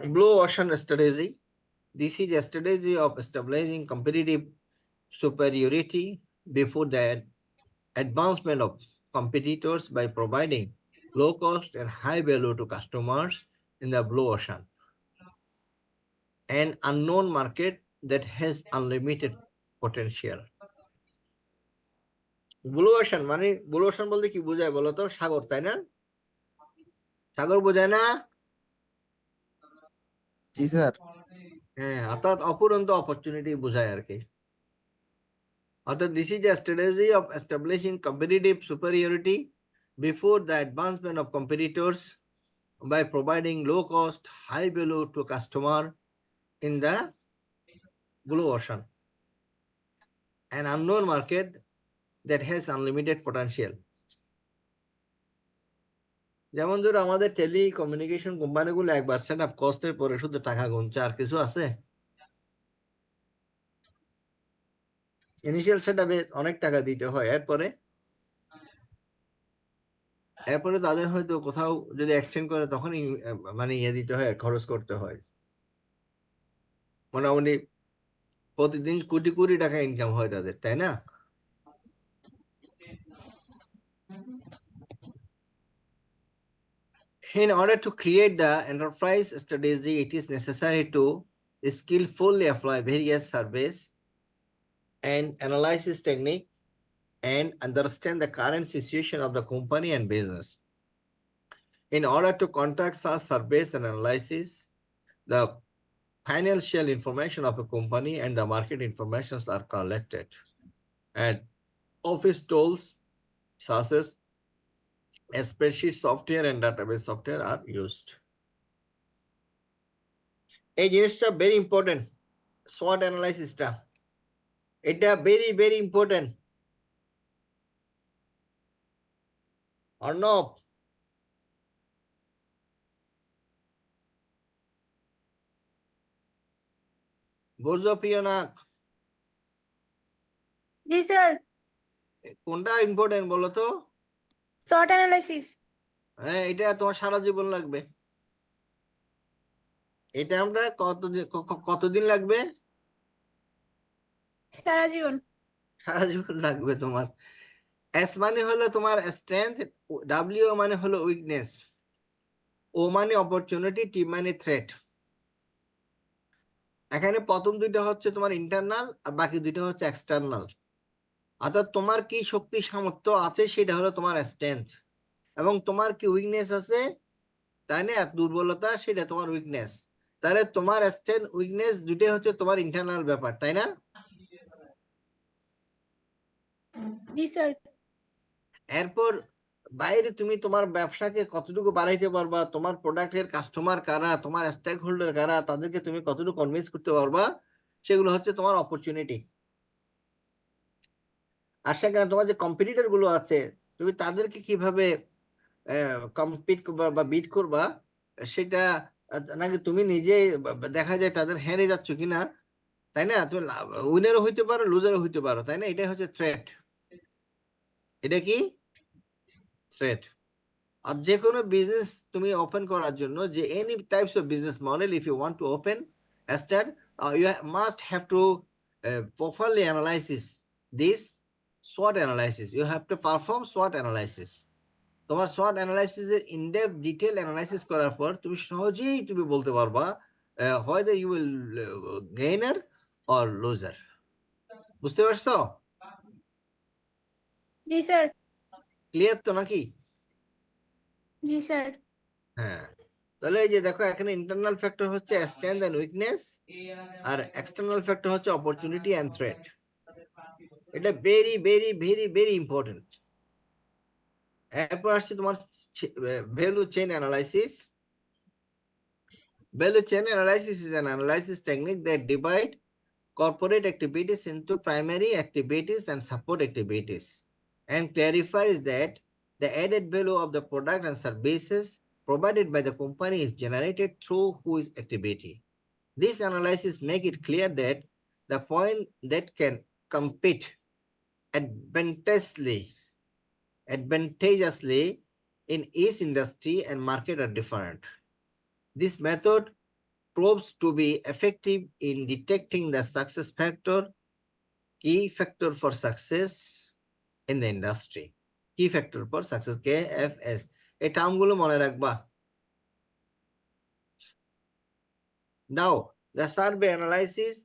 Blue ocean strategy. This is a strategy of establishing competitive superiority before the advancement of competitors by providing low cost and high value to customers in the blue ocean, an unknown market that has unlimited potential. Blue ocean মানে, blue ocean বলতে কি বোঝায় বলো তো? সাগর, তাই না? সাগর বোঝায় না? জি স্যার। হ্যাঁ, অর্থাৎ অপুরন্ত অপরচুনিটি বোঝায় আর কি। অর্থাৎ this is a strategy of establishing competitive superiority before the advancement of competitors by providing low cost, high value to customer in the blue ocean, an unknown market that has unlimited potential. যেমন ধরো আমাদের telecommunication কোম্পানিগুলো একবার set up কস্টের পরে শুধু টাকা গুনছে, আর কিছু আছে? ইনিশিয়াল সেট আপে অনেক টাকা দিতে হয়, এরপরে তাদের হয়তো কোথাও যদি এক্সচেঞ্জ করে তখনই মানে ইয়ে দিতে হয়, খরচ করতে হয়। মোটামুটি প্রতিদিন কোটি কোটি টাকা ইনকাম হয় তাদের, তাই না? In order to create the enterprise strategy, it is necessary to skillfully apply various surveys and analysis technique and understand the current situation of the company and business. In order to conduct such surveys and analysis, the financial information of a company and the market informations are collected, and office tools such as spreadsheet software and database software are used. এই জিনিসটা very important. SWOT analysis টা এটা very important. Arnab, বুঝছো পিয়নাক? জি sir. কোনটা important বলো তো? Short analysis. হ্যাঁ, এটা তোমার সারা জীবন লাগবে। এটা আমরা কতদিন লাগবে? সারা জীবন। সারা জীবন লাগবে তোমার। এস মানে হলো তোমার স্ট্রেংথ, ডাব্লিউ মানে হলো উইকনেস, ও মানে অপরচুনিটি, টি মানে থ্রেট। এখানে প্রথম দুইটা হচ্ছে তোমার ইন্টারনাল আর বাকি দুইটা হচ্ছে এক্সটার্নাল। অর্থাৎ তোমার কি শক্তি সামর্থ্য আছে সেটা হলো তোমার স্ট্রেংথ, এবং তোমার কি উইকনেস আছে, তাই না, দুর্বলতা, সেটা তোমার উইকনেস। তাহলে তোমার স্ট্রেংথ উইকনেস দুইটাই হচ্ছে তোমার ইন্টারনাল ব্যাপার, তাই না? জি স্যার। এরপর বাইরে তুমি তোমার ব্যবসাকে কতটুকু বাড়াইতে পারবা, তোমার প্রোডাক্টের কাস্টমার কারা, তোমার স্টেক হোল্ডার কারা, তাদেরকে তুমি কতটুকু কনভিন্স করতে পারবা, সেগুলো হচ্ছে তোমার অপরচুনিটি। আর সেখানে তোমার যে কম্পিটিটর গুলো আছে, তুমি তাদেরকে কিভাবে কম্পিট করবা বা বিট করবা, সেটা নাকি তুমি নিজে দেখা যায় তাদের হেরে যাচ্ছ কিনা, তাই না? তুমি উইনারও হইতে পারো, লুজারও হইতে পারো, তাই না? এটাই হচ্ছে থ্রেট। এটা কি থ্রেট। আর যে কোনো বিজনেস তুমি ওপেন করার জন্য, যে any types of business model, if you want to open start, you must have to properly analysis this SWOT analysis. You have to perform SWOT analysis. তোমার SWOT analysis এর in-depth detail analysis করার পর তুমি সহজেই তুমি বলতে পারবা whether you will gainer or loser. বুঝতে পারছো? জি স্যার। ক্লিয়ার তো নাকি? জি স্যার। হ্যাঁ, তাহলে এই যে দেখো, এখানে ইন্টারনাল ফ্যাক্টর হচ্ছে স্ট্রেংথ এন্ড উইকনেস, আর এক্সটার্নাল ফ্যাক্টর হচ্ছে অপরচুনিটি এন্ড থ্রেট। এটা ভেরি ইম্পর্টেন্ট। এরপর আসছে তোমার value chain analysis. Value chain analysis is an analysis technique that divide corporate activities into primary activities and support activities, and clarifies that the added value of the product and services provided by the company is generated through whose activity. This analysis make it clear that the point that can compete advantageously in each industry and market are different. This method proves to be effective in detecting the success factor, key factor for success in the industry. Key factor for success, KFS. এই টার্মগুলো মনে রাখবা। Now, the survey analysis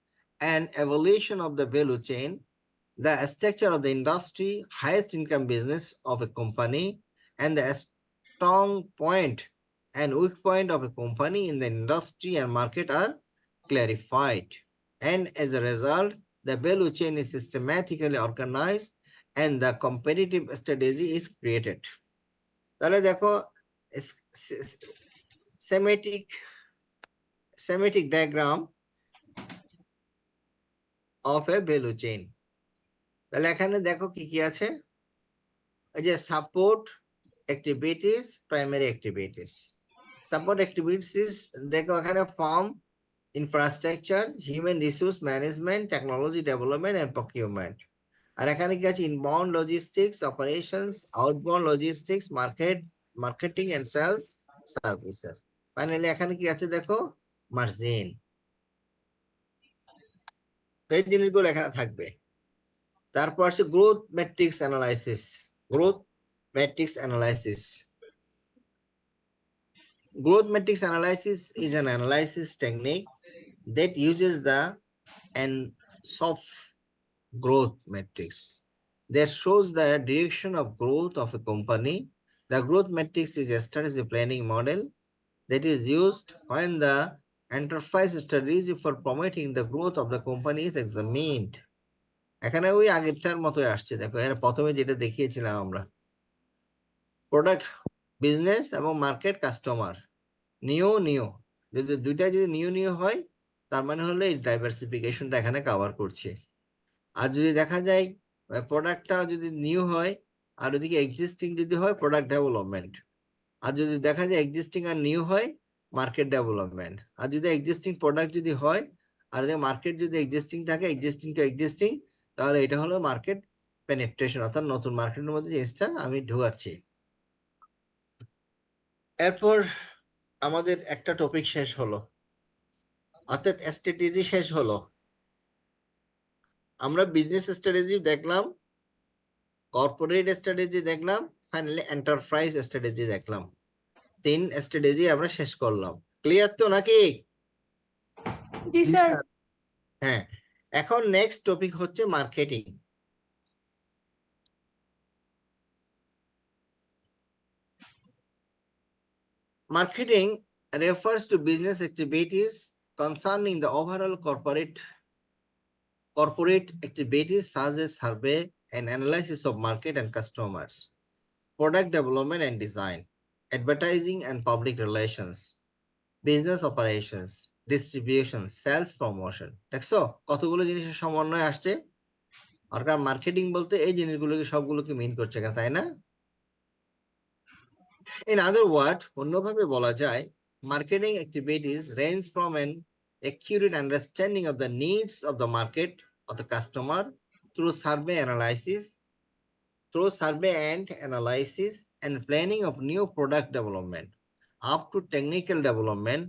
and evaluation of the value chain, the structure of the industry, highest income business of a company, and the strong point and weak point of a company in the industry and market are clarified. And as a result, the value chain is systematically organized and the competitive strategy is created. তাহলে দেখো, schematic diagram of a value chain. তাহলে এখানে দেখো কি কি আছে, এই যে support activities, primary activities. Support activities দেখো এখানে farm, infrastructure, human resource management, technology development and procurement. আর এখানে কি আছে, inbound logistics, operations, outbound logistics, marketing and sales services. Finally এখানে কি আছে দেখো, মার্জিন। এই জিনিসগুলো এখানে থাকবে। তারপর আছে growth matrix analysis. Growth matrix analysis is an analysis technique that uses the soft growth matrix that shows the direction of growth of a company. The growth matrix is a strategy planning model that is used when the enterprise strategy for promoting the growth of the company is examined. এখানে ওই আগেরটার মতোই আসছে, দেখো এর প্রথমে যেটা দেখিয়েছিলাম আমরা, প্রোডাক্ট, বিজনেস এবং মার্কেট, কাস্টমার, নিউ যদি দুইটা যদি নিউ হয় তার মানে হলো এই ডাইভার্সিফিকেশনটা এখানে কভার করছে। আর যদি দেখা যায় প্রোডাক্টটা যদি নিউ হয় আর ওদিকে এক্সিস্টিং যদি হয় প্রোডাক্ট ডেভেলপমেন্ট, আর যদি দেখা যায় এক্সিস্টিং আর নিউ হয় মার্কেট ডেভেলপমেন্ট, আর যদি এক্সিস্টিং প্রোডাক্ট যদি হয় আর যদি মার্কেট যদি এক্সিস্টিং থাকে এক্সিস্টিং টু এক্সিস্টিং, তাহলে এটা হলো মার্কেট পেনিট্রেশন, অর্থাৎ নতুন মার্কেটের মধ্যে জিনিসটা আমি ঢুকাচ্ছি। এরপর আমাদের একটা টপিক শেষ হলো, অর্থাৎ স্ট্র্যাটেজি শেষ হলো। আমরা বিজনেস স্ট্র্যাটেজি দেখলাম, কর্পোরেট স্ট্র্যাটেজি দেখলাম, ফাইনালি এন্টারপ্রাইজ স্ট্র্যাটেজি দেখলাম। 3 স্ট্র্যাটেজি আমরা শেষ করলাম। ক্লিয়ার তো নাকি? জি জি স্যার। স্যার। হ্যাঁ, এখন নেক্সট টপিক হচ্ছে marketing. Marketing refers to business activities concerning the overall corporate activities such as survey and analysis of market and customers, product development and design, advertising and public relations, business operations, distribution, sales, promotion. দেখছো কতগুলো জিনিসের সমন্বয় আসছে, আর marketing বলতে এই জিনিসগুলোকে সবগুলোকে মিন করছে, তাই না? In other words, অন্যভাবে বলা যায়, marketing activities range from an accurate understanding of the needs of the market or the customer through survey and analysis and planning of new product development up to technical development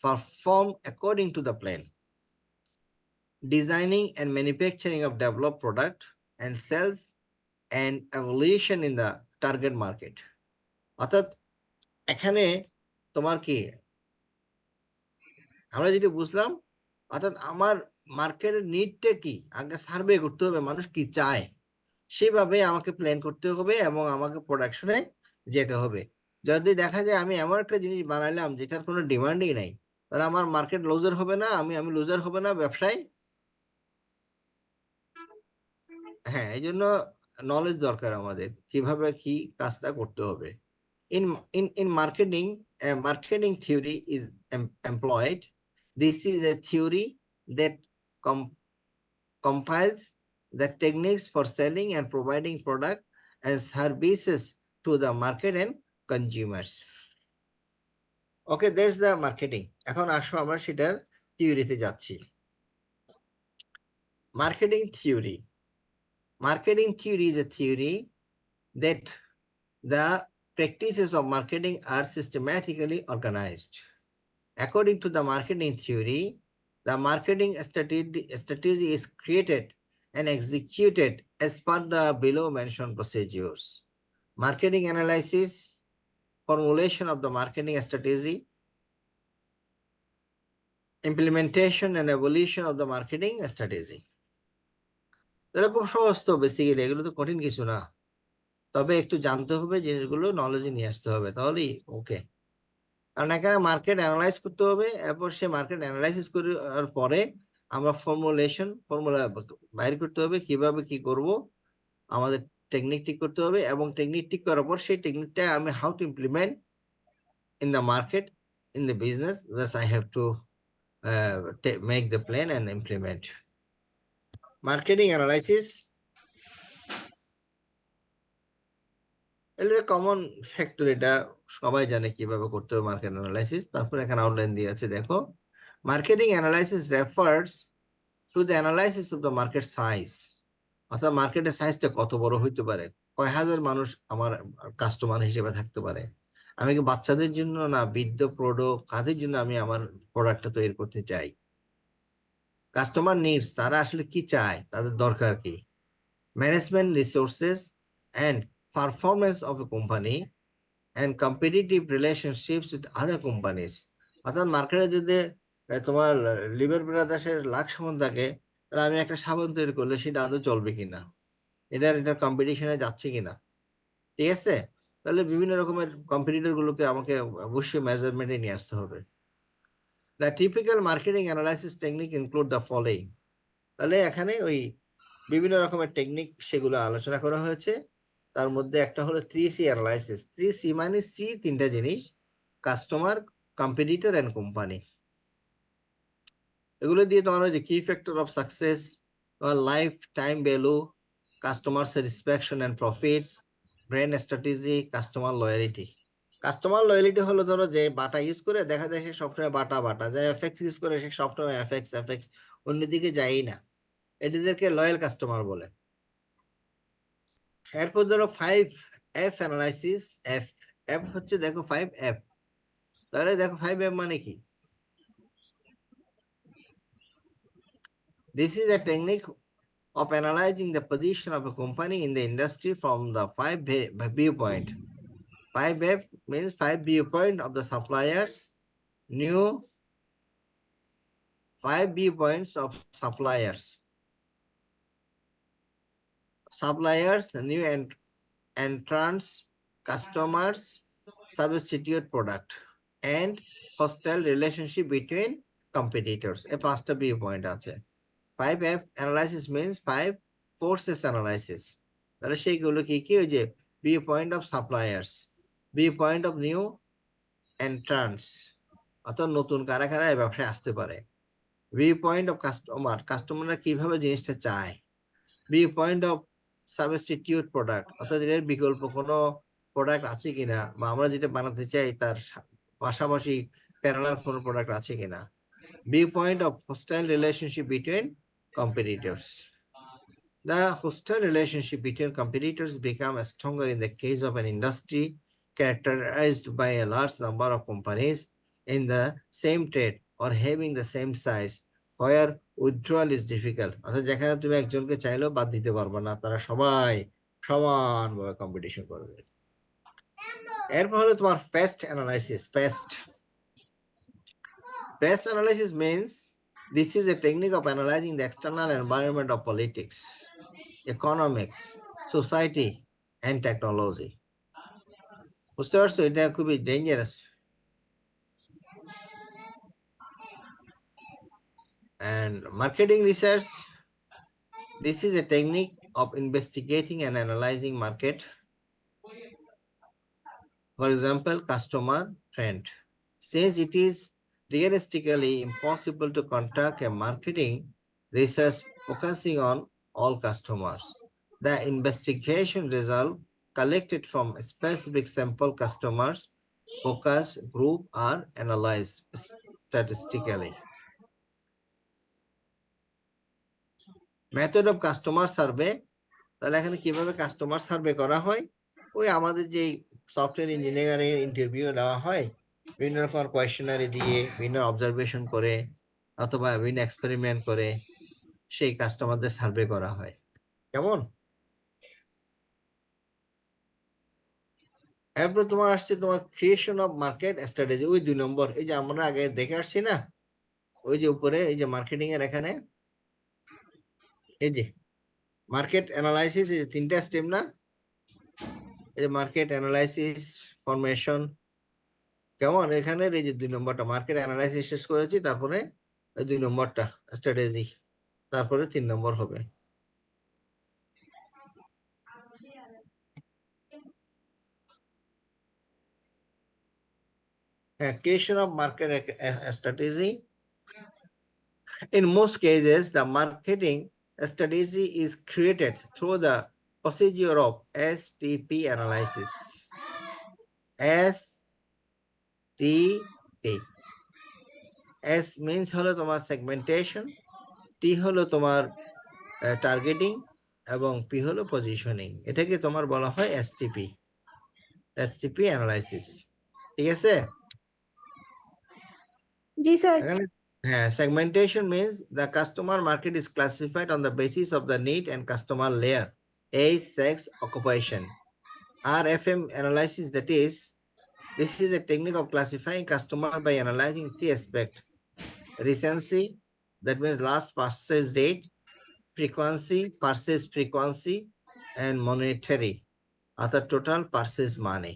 performed according to the plan, designing and manufacturing of developed product and sales and evolution in the target market. অর্থাৎ এখানে তোমার কি আমরা যেটা বুঝলাম, অর্থাৎ আমার মার্কেটের নিডটা কি আগে সার্ভে করতে হবে, মানুষ কি চায় সেভাবে আমাকে প্ল্যান করতে হবে এবং আমাকে প্রোডাকশনে যেতে হবে। যদি দেখা যায় আমি এমন একটা জিনিস বানাইলাম যেটার কোনো ডিমান্ডই নাই, তাহলে আমার মার্কেট লুজার হবে না, আমি লুজার হবে না ব্যবসায়। হ্যাঁ, এই জন্য নলেজ দরকার আমাদের কিভাবে কি কাজটা করতে হবে। In marketing, marketing theory is employed. This is a theory that compiles the techniques for selling and providing product and services to the market and consumers. Okay, there's the marketing. এখন আসো আমরা সেটার থিওরিতে যাচ্ছি। Marketing theory. Marketing theory is a theory that the practices of marketing are systematically organized. According to the marketing theory, the marketing strategy is created and executed as per the below mentioned procedures: marketing analysis, formulation of the marketing strategy, implementation and evolution of the marketing strategy. এটা খুব সহজ তো, basically এগুলো তো কঠিন কিছু না, তবে একটু জানতে হবে, জিনিসগুলো নলেজে নিয়ে আসতে হবে, তাহলেই ওকে। কারণ এখানে মার্কেট অ্যানালাইজ করতে হবে, এরপর সে মার্কেট অ্যানালাইসিস করার পরে আমরা ফর্মুলা বাইর করতে হবে কিভাবে কি করব, আমাদের টেকনিক ঠিক করতে হবে, এবং টেকনিক ঠিক করার পর সেই টেকনিকটা আমি how to implement in the market, in the business, thus I have to make the plan and implement. Marketing analysis, এটা কমন ফ্যাক্টর, এটা সবাই জানে কিভাবে করতে হবে মার্কেট অ্যানালাইসিস। তারপর এখানে আউটলাইন দিয়ে আছে, দেখো marketing analysis refers to the analysis of the market size, অর্থাৎ মার্কেটের সাইজটা কত বড় হইতে পারে, কয় হাজার মানুষ আমার কাস্টমার হিসেবে থাকতে পারে, আমি কি বাচ্চাদের জন্য না বৃদ্ধ প্রৌঢ় কাদের জন্য আমি আমার প্রোডাক্টটা তৈরি করতে চাই, কাস্টমার নিডস, তারা আসলে কি চায়, তাদের দরকার কি, management resources and performance of a company and competitive relationships with other companies. অর্থাৎ মার্কেটে যদি তোমার লিভার ব্রাদার্সের লাখ সাবান থাকে, তাহলে আমি একটা সাবান তৈরি করলে সেটা আদৌ চলবে কিনা, এটার কম্পিটিশনে যাচ্ছে কিনা, ঠিক আছে। তাহলে বিভিন্ন রকমের কম্পিটিটর গুলোকে আমাকে অবশ্যই মেজারমেন্টে নিয়ে আসতে হবে। The typical marketing analysis technique include the following. তাহলে এখানে ওই বিভিন্ন রকমের টেকনিক সেগুলো আলোচনা করা হয়েছে। তার মধ্যে একটা হলো 3C অ্যানালাইসিস। 3C মানে সি তিনটা জিনিস: কাস্টমার, কম্পিটিটর এন্ড কোম্পানি। এগুলো দিয়ে তোমার ওই যে কি ফ্যাক্টর অফ সাকসেস, তোমার life time value, customer satisfaction and profits, brand strategy, customer loyalty. Customer loyalty হলো ধরো যে বাটা ইউজ করে দেখা যায় সে সবসময় বাটা বাটা, যে এফএক্স ইউজ করে সে সবসময় এফএক্স এফএক্স, অন্যদিকে যায়ই না, এদেরকে লয়াল কাস্টমার বলে। এরপর ধরো 5F অ্যানালাইসিস। এফ এফ হচ্ছে দেখো 5F। তাহলে দেখো 5F মানে কি? This is a technique of analyzing the position of a company in the industry from the 5 viewpoint. 5F means 5 viewpoint of the suppliers, new 5 viewpoints of suppliers, new entrants, customers, substitute product, and hostile relationship between competitors. A পাঁচটা viewpoint আছে। 5F analysis means 5 forces analysis. তাহলে সেইগুলো কি কি? ওই যে viewpoint of suppliers, viewpoint of new entrants, অর্থাৎ নতুন কারা কারা এই ব্যবসায় আসতে পারে, viewpoint of customer, কাস্টমাররা কিভাবে জিনিসটা চায়, viewpoint of substitute product, অর্থাৎ এর বিকল্প কোনো প্রোডাক্ট আছে কিনা, বা আমরা যেটা বানাতে চাই তার পাশাপাশি প্যারালাল কোনো প্রোডাক্ট আছে কিনা, viewpoint of hostile relationship between competitors. The hostile relationship between competitors become stronger in the case of an industry characterized by a large number of companies in the same trade or having the same size, where withdrawal is difficult. অর্থাৎ যেখানে তুমি একজনকে চাইলেও বাদ দিতে পারবে না, তারা সবাই সমানভাবে কম্পিটিশন করবে। এরপর হলো তোমার PEST analysis. Pest analysis means this is a technique of analyzing the external environment of politics, economics, society, and technology. বুঝতে পারছো? এটা খুবই dangerous. And marketing research, this is a technique of investigating and analyzing market. For example, customer trend. Since it is realistically impossible to conduct a marketing research focusing on all customers, the investigation result collected from specific sample customers focus group are analyzed statistically. Method of customer survey. তাহলে এখানে কিভাবে customer survey করা হয়? ওই আমাদের যে software engineering interview নেওয়া হয়, বিভিন্ন রকম কোয়েশ্চেনারি দিয়ে, বিভিন্ন অবজারভেশন করে অথবা বিভিন্ন এক্সপেরিমেন্ট করে সেই কাস্টমারদের সার্ভে করা হয়। কেমন? এরপর তোমার আসছে তোমার ক্রিয়েশন অফ মার্কেট স্ট্র্যাটেজি। ওই 2 নম্বর, এই যে আমরা আগে দেখে আসছি না, ওই যে উপরে এই যে মার্কেটিং এর এখানে এই যে মার্কেট অ্যানালাইসিস, এই যে 3টা স্টেপ না, এই যে মার্কেট অ্যানালাইসিস, ফরমেশন, কেমন? এখানে এই যে 2 নম্বরটা মার্কেট অ্যানালাইসিস শেষ করেছি, তারপরে এই 2 নম্বরটা স্ট্র্যাটেজি, তারপরে 3 নম্বর হবে। Creation of market strategy. In most cases, the marketing strategy is created through the procedure of STP analysis. STP. S means হলো তোমার segmentation, T হলো তোমার টার্গেটিং, এবং P হলো পজিশনিং। এটাকে তোমার বলা হয় STP অ্যানালাইসিস। ঠিক আছে? জি sir. Segmentation means the customer market is classified on the basis of the need and customer layer, age, sex, occupation. RFM analysis, that is, this is a technique of classifying customer by analyzing 3 aspects: recency, that means last purchase date, purchase frequency, and monetary. অর্থাৎ total purchase মানি।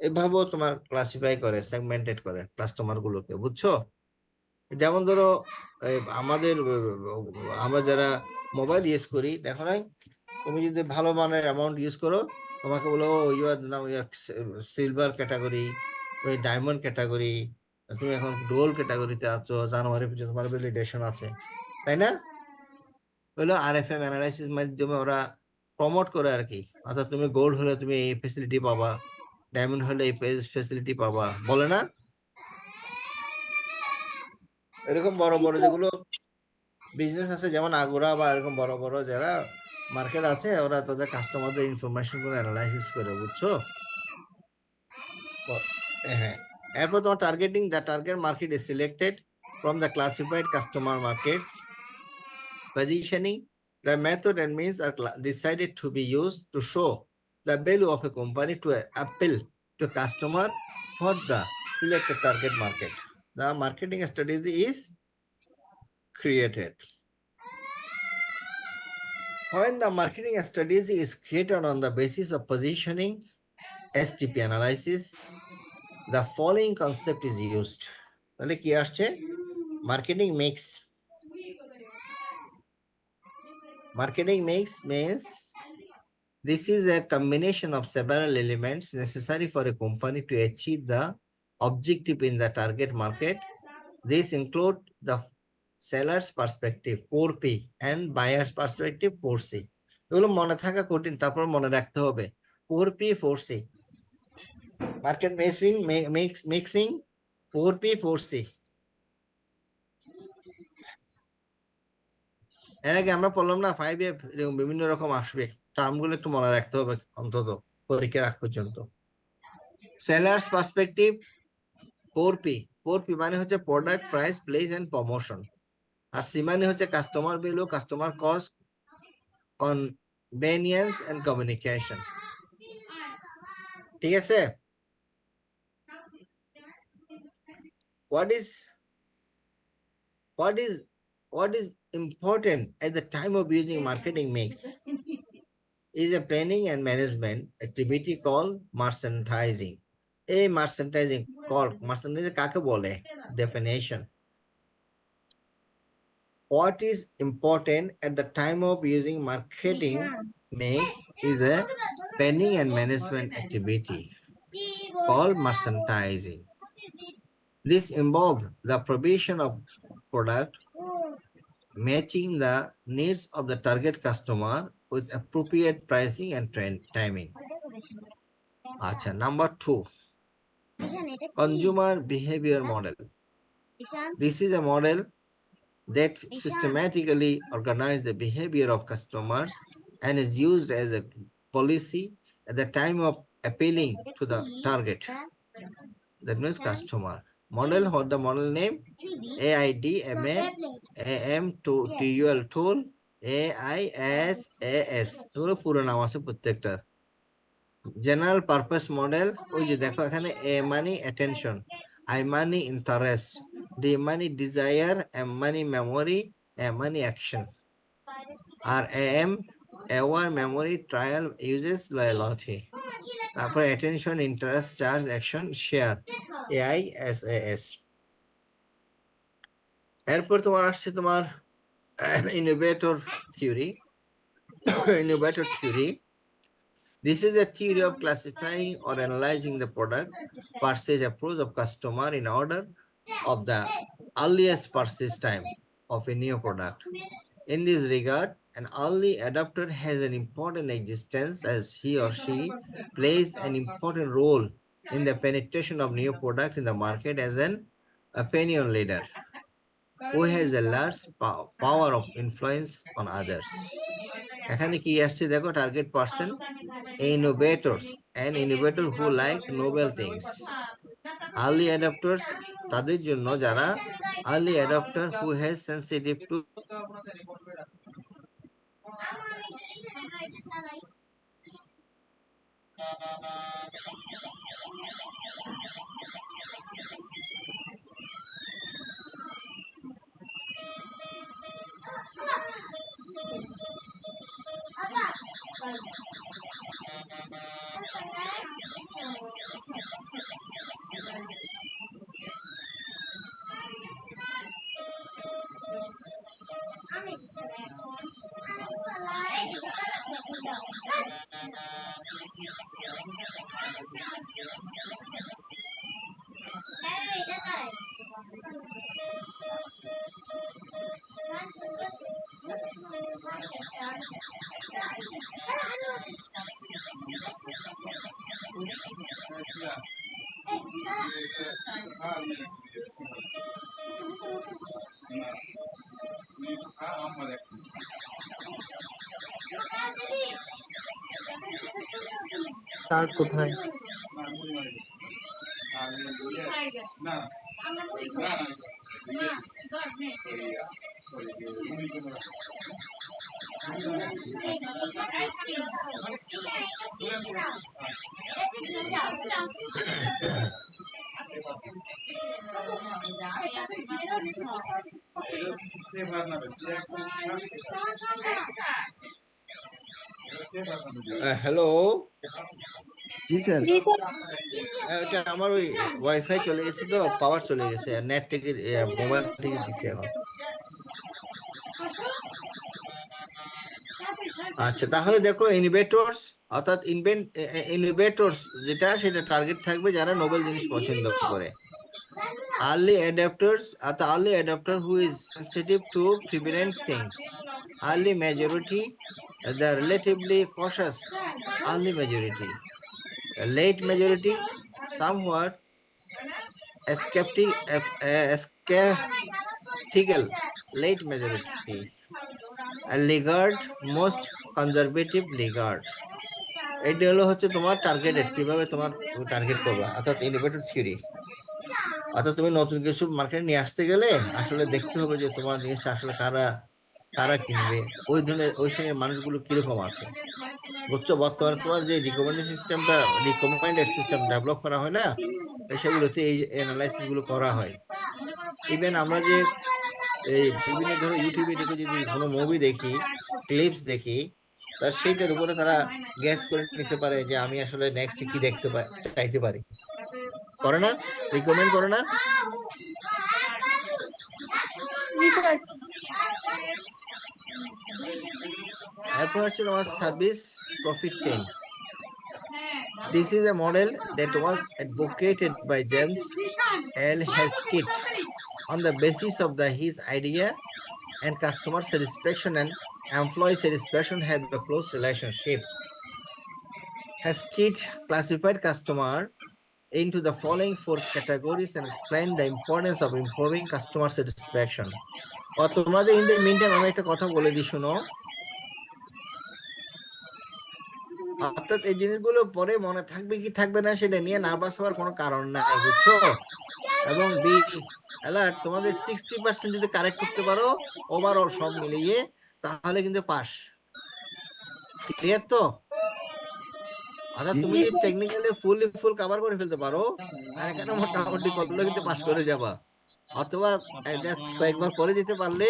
এভাবেও তোমার classify করে, segmented করে customer গুলোকে, বুঝছো? যেমন ধরো আমাদের আমরা যারা মোবাইল ইউজ করি, দেখো নাই, তুমি যদি ভালো মানের অ্যামাউন্ট ইউজ করো, তোমাকে বলো you are now silver category, ওই ডায়মন্ড ক্যাটাগরি, তুমি এখন গোল্ড ক্যাটাগরিতে আছো, জানুয়ারি পর্যন্ত তোমার ভ্যালিডেশন আছে, তাই না? হলো আরএফএম অ্যানালাইসিস মাধ্যমে ওরা প্রমোট করে আর কি। অর্থাৎ তুমি গোল্ড হলে তুমি এই ফেসিলিটি পাবা, ডায়মন্ড হলে এই ফেসিলিটি পাবা, বলে না? এরকম বড় বড় যেগুলো বিজনেস আছে, যেমন আগোরা বা এরকম বড় বড় যারা মার্কেট আছে, ওরা তাদের কাস্টমারদের ইনফরমেশন গুলো অ্যানালাইসিস করে, বুঝছো? হ্যাঁ, এরপর তোমার targeting, the target market is selected from the classified customer markets. Positioning, the method and means are decided to be used to show the value of a company to appeal to customer for the selected target market. The marketing strategy is created. When the marketing strategy is created on the basis of positioning STP analysis, the following concept is used. তাহলে কি আসছে? Marketing mix means this is a combination of several elements necessary for a company to achieve the objective in the target market. These include the seller's perspective 4P and buyer's perspective 4C. এগুলো মনে থাকা কঠিন, তারপর মনে রাখতে হবে 4P 4C। Market mixing 4P 4C। এর আগে আমরা পড়লাম না 5F, এরকম বিভিন্ন রকম আসবে, টার্মগুলো একটু মনে রাখতে হবে অন্তত পরীক্ষার আগ পর্যন্ত। Sellers perspective 4P। 4P মানে হচ্ছে product, price, place and promotion. আর সি মানে হচ্ছে customer value, customer cost, convenience and communication. ঠিক আছে? What is important at the time of using marketing mix is a planning and management activity called merchandising. এই merchandising কাকে বলে? Definition. What is important at the time of using marketing mix is a planning and management activity called merchandising. This involves the provision of product matching the needs of the target customer with appropriate pricing and timing. Acha, number 2, consumer behavior model. This is a model that systematically organizes the behavior of customers and is used as a policy at the time of appealing to the target. That means customer. Model, what the model name? AIDMA, AM2TUL tool, AISAS. এগুলো পুরো নাম আছে প্রত্যেকটার। General purpose model, ওই যে দেখো এখানে A মানে অ্যাটেনশন, I মানে ইন্টারেস্ট, D মানে ডিজায়ার, M মানে মেমোরি, A মানে অ্যাকশন। আর AM aware, memory, trial, uses, loyalty. তারপর attention, interest, charge, action, share, AISAS। এরপর তোমার আসছে তোমার innovator theory. Innovator theory. This is a theory of classifying or analyzing the product purchase approach of customer in order of the earliest purchase time of a new product. In this regard, an early adopter has an important existence as he or she plays an important role in the penetration of new product in the market as an opinion leader who has a large power of influence on others. এখানে কি আসছে দেখো, target person innovators, an innovator who like novel things. Early adopters, তাদের জন্য যারা early adopter who has sensitive to তার কোথায়? Hello, জি sir. জি sir. এটা আমার ওই ওয়াইফাই চলে গেছে তো, পাওয়ার চলে গেছে, আর নেট থেকে মোবাইল থেকে দিছি এখন। আচ্ছা, তাহলে দেখো ইনোভেটরস, অর্থাৎ ইনোভেটরস যেটা, সেটা টার্গেট থাকবে যারা নোবেল জিনিস পছন্দ করে। আর্লি অ্যাডাপ্টার্স, অর্থাৎ early adapter who is sensitive to prevent things. Early majority, the relatively কশাস early majority. A late majority, somewhat skeptical late majority. A laggard, most conservative laggard. এটা হচ্ছে তোমার টার্গেটেড, কিভাবে তোমার টার্গেট করবা, অর্থাৎ ইনোভেটর থিওরি। অর্থাৎ তুমি নতুন কিছু মার্কেটে নিয়ে আসতে গেলে আসলে দেখতে হবে যে তোমার জিনিসটা আসলে কারা কারা কিনবে, ওই ধরনের ওই শ্রেণীর মানুষগুলো কিরকম আছে, বুঝছো? বর্তমানে তোমার যে রিকমেন্ডেড সিস্টেম ডেভেলপ করা হয় না, সেগুলোতে এই অ্যানালাইসিস গুলো করা হয়। ইভেন আমরা যে এই বিভিন্ন ধরো ইউটিউবে দেখে যদি কোনো মুভি দেখি, ক্লিপস দেখি, তার সেইটার উপরে তারা গ্যাস করে নিতে পারে যে আমি আসলে নেক্সট কি দেখতে চাইতে পারি, করে না? রিকমেন্ড করে না? জি স্যার। এরপর হচ্ছে তোমার service profit chain. This is a model that was advocated by James L. Haskett on the basis of his idea and customer satisfaction and employee satisfaction have a close relationship. Haskett classified customer into the following four categories and explained the importance of improving customer satisfaction. তোমাদের in the meantime আমি একটা কথা বলে দিই, শোনো। অর্থাৎ এই জিনিসগুলো পরে মনে থাকবে কি থাকবে না সেটা নিয়ে নার্ভাস হওয়ার কোনো কারণ নাই, বুঝছো? এবং বি অ্যালার্ট, তোমাদের 60% যদি কারেক্ট করতে পারো ওভারঅল সব মিলিয়ে, তাহলে কিন্তু পাস। ক্লিয়ার তো? অর্থাৎ তুমি যদি টেকনিক্যালি ফুল কভার করে ফেলতে পারো, আর এখানে মোটামুটি করলে কিন্তু পাস করে যাবা। অথবা জাস্ট কয়েকবার করে যেতে পারলে,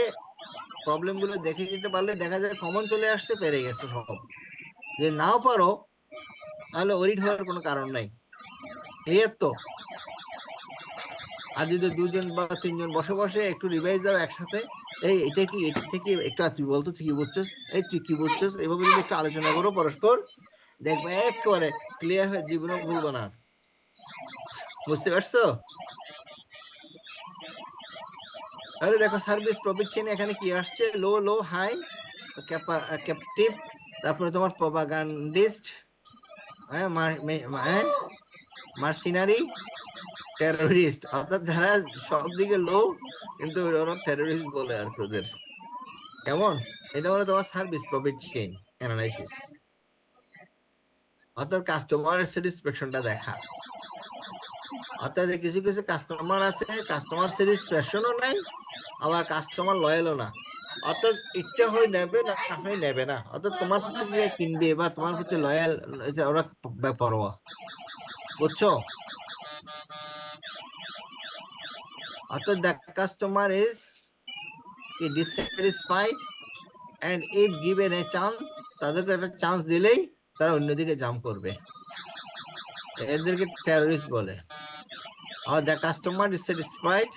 প্রবলেম গুলো দেখে যেতে পারলে, দেখা যায় কমন চলে আসছে, পেরে গেছো সব। যে নাও পারো তাহলে ওরিড হওয়ার কোনো কারণ নাই। ক্লিয়ার তো? আর যদি দুজন বা তিনজন বসে বসে একটু রিভাইজ দাও একসাথে, এটা কি একটু তুই বলতো তুই কি বুঝছস, তুই কি বুঝছস, এভাবে যদি একটু আলোচনা করো পরস্পর, দেখবে একেবারে ক্লিয়ার হয়ে জীবনে ভুলবো না। বুঝতে পারছো? তাহলে দেখো সার্ভিস প্রফিট চেইন এখানে কি আসছে, লো হাই, ক্যাপটিভ, তারপরে তোমার প্রপাগান্ডিস্ট, মার্সিনারি, টেরোরিস্ট, অর্থাৎ যারা সব দিকে লো কিন্তু ওরা টেরোরিস্ট বলে আর কি ওদের। কেমন? এটা হলো তোমার সার্ভিস প্রফিট চেইন অ্যানালাইসিস, অর্থাৎ কাস্টমার স্যাটিসফ্যাকশনটা দেখা। অর্থাৎ কিছু কিছু কাস্টমার আছে কাস্টমার স্যাটিসফ্যাকশনও নাই, আবার কাস্টমার লয়ালও না, অর্থাৎ ইচ্ছা হয় নেবে না হয় নেবে না, অর্থাৎ তোমার থেকে কিনবে বা তোমার প্রতি লয়াল, ওরা বেপরোয়া, বুঝছো? অর্থাৎ the customer is dissatisfied and if given a chance, তাদেরকে একটা চান্স দিলেই তারা অন্যদিকে জাম্প করবে, এদেরকে টেররিস্ট বলে। or the customer is satisfied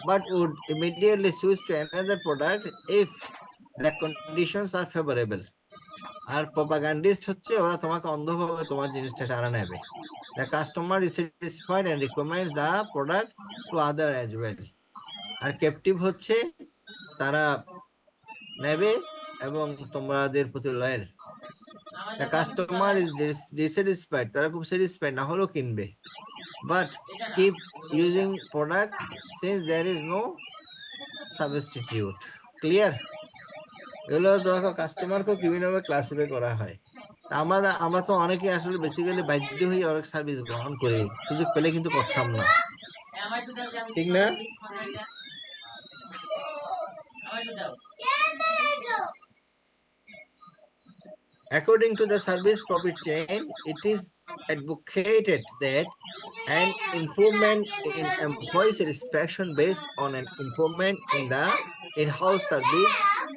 but would immediately switch to another product if the conditions are favorable. আর প্রপাগান্ডিস্ট হচ্ছে ওরা তোমাকে অন্ধভাবে তোমার জিনিসটা সারা নেবে। The customer is satisfied and recommends the product to other as well. আর captive হচ্ছে তারা নেবে এবং তোমাদের প্রতি loyal. The customer is dissatisfied, তারা খুব স্যাটিসফাইড না হলেও কিনবে, but keep using product since there is no substitute. Clear? এগুলো দেখো কাস্টমারকে বিভিন্নভাবে ক্লাসিফাই করা হয়। আমরা তো অনেকে আসলে বেসিক্যালি বাধ্য হয়ে অনেক সার্ভিস গ্রহণ করি, সুযোগ পেলে কিন্তু করতাম না, ঠিক না? According to the service profit chain, it is advocated that an improvement in employee satisfaction based on an improvement in the in-house service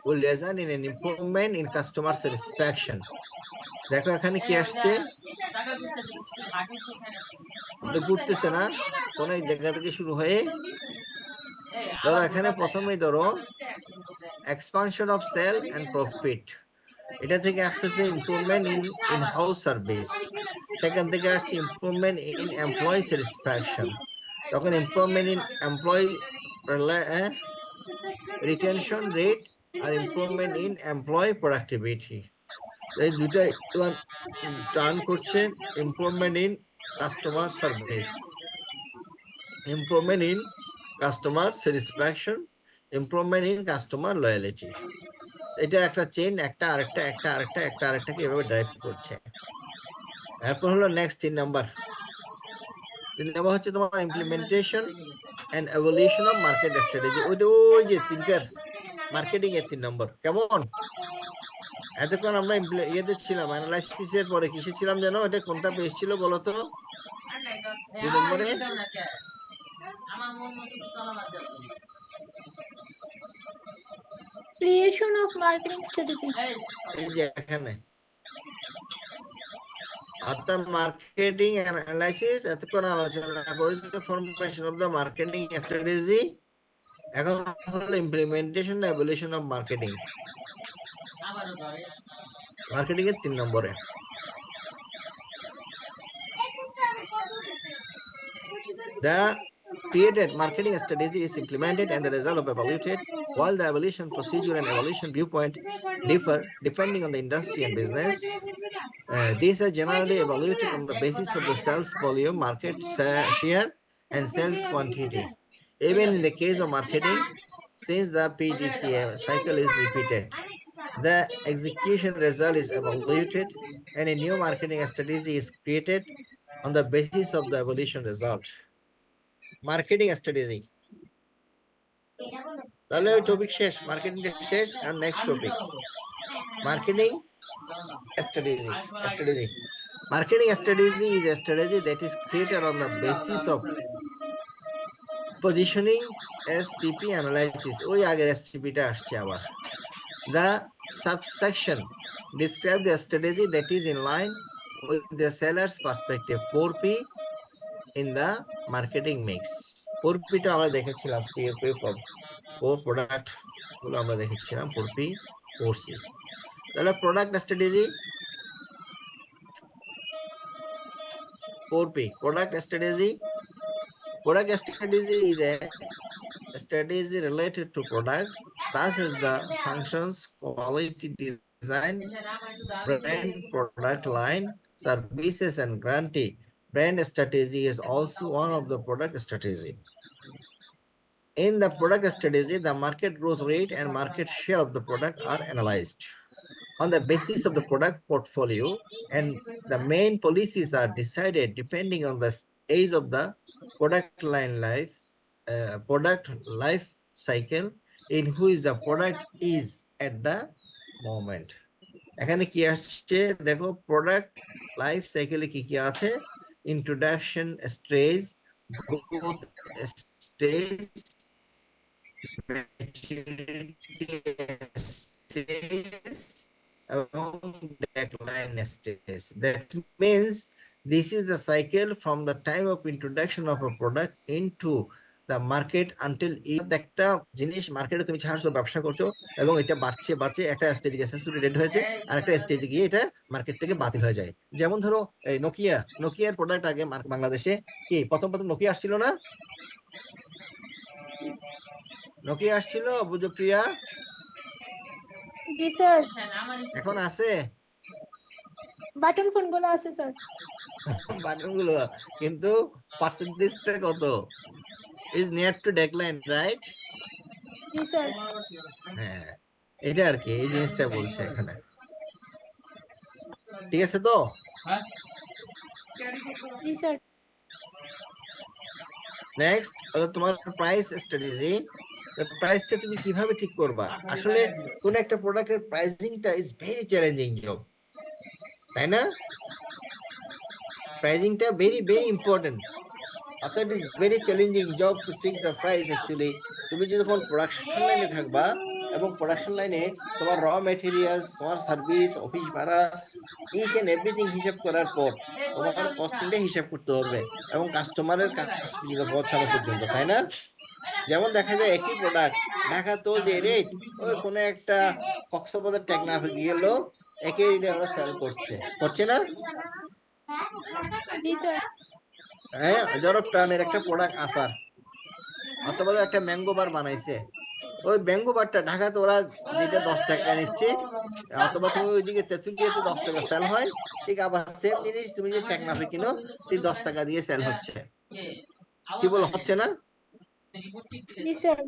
will result in an improvement in customer satisfaction. দেখো এখানে কি আসছে, ঘুরতেছে না কোন এক জায়গা থেকে শুরু হয়ে। ধরো এখানে প্রথমেই ধরো expansion of sale and profit, এটা থেকে আসতেছে ইমপ্রুভমেন্ট ইন হাউস সার্ভিস, সেখান থেকে আসছে ইমপ্রুভমেন্ট ইন এমপ্লয়ি স্যাটিসফ্যাকশন, তখন improvement in employee retention rate আর ইমপ্রুভমেন্ট ইন এমপ্লয়ি প্রোডাক্টিভিটি। এই দুটাই টার্ন করছে improvement in customer service, improvement in customer satisfaction, improvement in customer loyalty. এটা একটা চেইন, একটা আরেকটা একটা আরেকটা একটা আরেকটাকে এভাবে ডাইরেক্ট করছে। এরপর হলো নেক্সট 3 নাম্বার হচ্ছে তোমার implementation and evolution of market strategy. ওই যে তিনটার মার্কেটিং এর 3 নম্বর। কেমন এতক্ষণ আমরা ইয়েতে ছিলাম, অ্যানালাইসিস এর পরে কিসে ছিলাম জানো? এটা কোনটা পেজ ছিল বলো তো? 2 নম্বরে Creation of marketing strategy. এই যে এখানে অর্থাৎ মার্কেটিং অ্যানালাইসিস এতক্ষণ আলোচনা করেছি, formation of the marketing strategy. এখন হলো implementation evolution of marketing, marketing এর 3 নম্বরে। The created marketing strategy is implemented and the result of evaluated. While the evaluation procedure and evaluation viewpoint differ depending on the industry and business, these are generally evaluated on the basis of the sales volume, market share, and sales quantity. Even in the case of marketing, since the PDCA cycle is repeated, the execution result is evaluated and a new marketing strategy is created on the basis of the evaluation result. Marketing strategy, তাহলে ওই topic শেষ, marketing শেষ। আর next topic marketing strategy. Marketing strategy is a strategy that is created on the basis of positioning STP analysis. ওই আগের STP টা আসছে আবার। The subsection describe the strategy that is in line with the seller's perspective. 4P in the marketing mix. 4P টা আমরা দেখেছিলাম, four product গুলো আমরা দেখেছিলাম 4P 4C। তাহলে product strategy 4P, product strategy. Product strategy is a strategy related to product such as the functions, quality, design, brand, product line, services, and guarantee. Brand strategy is also one of the product strategy. In the product strategy, the market growth rate and market share of the product are analyzed on the basis of the product portfolio, and the main policies are decided depending on the age of the product life cycle in which the product is at the moment. এখানে কি আসছে দেখো, product life সাইকেলে কি কি আছে? Introduction stage, growth stage, decline stage. That means this is the cycle from the time of introduction of a product into the market until একটা জিনিস মার্কেটে তুমি ছাড়ছো, ব্যবসা করছো এবং এটা বাড়ছে বাড়ছে, একটা স্টেজে স্যাচুরেটেড হয়েছে, আর একটা স্টেজে গিয়ে এটা মার্কেট থেকে বাতিল হয়ে যায়। যেমন ধরো এই নোকিয়ার প্রোডাক্ট আগে বাংলাদেশে কি প্রথম নোকিয়া আসছিল না? নোকিয়া আসছিল বুঝপ্রিয়া? জি স্যার, এখন আছে বাটন ফোন গুলো আছে স্যার। বাটন গুলো, কিন্তু পার্সেন্টেজটা কত? Is near to decline, right? জি স্যার। হ্যাঁ, এটা আর কি, এই জিনিসটা বলছে এখানে। ঠিক আছে তো? জি স্যার। নেক্সট হলো তোমার প্রাইস স্ট্র্যাটেজি। প্রাইসটা তুমি কিভাবে ঠিক করবা? আসলে কোন একটা প্রোডাক্টের প্রাইসিংটা ইজ ভেরি চ্যালেঞ্জিং জব, তাই না? প্রাইসিংটা ভেরি ভেরি ইম্পর্টেন্ট। অর্থাৎ it is very challenging job to fix the price. Actually তুমি যখন প্রোডাকশন লাইনে থাকবা এবং প্রোডাকশন লাইনে তোমার র ম্যাটেরিয়ালস, তোমার সার্ভিস, অফিস ভাড়া, ইচ এন্ড এভরিথিং হিসাব করার পর তোমার কস্টিংটা হিসাব করতে হবে এবং কাস্টমারের কাছ পর্যন্ত পৌঁছানো পর্যন্ত, তাই না? যেমন দেখা যায় একই প্রোডাক্ট ঢাকা তো যে রেট, ওই কোনো একটা কক্সবাজার টেকনাফে গেল একই রেটে ওরা সেল করছে না? জি স্যার। হ্যাঁ, ধরো ট্রানের একটা প্রোডাক্ট আসার, অথবা একটা ম্যাঙ্গো বার বানাইছে, ওই ম্যাঙ্গো বারটা ঢাকাতে ওরা যেটা 10 টাকা নিচ্ছে, অথবা তুমি ওইদিকে তেঁতুলিয়াতে 10 টাকা সেল হয়, ঠিক আবার সেম জিনিস তুমি যে টেকনাফে কিনো, ঠিক 10 টাকা দিয়ে সেল হচ্ছে। কি বল, হচ্ছে না? জি স্যার।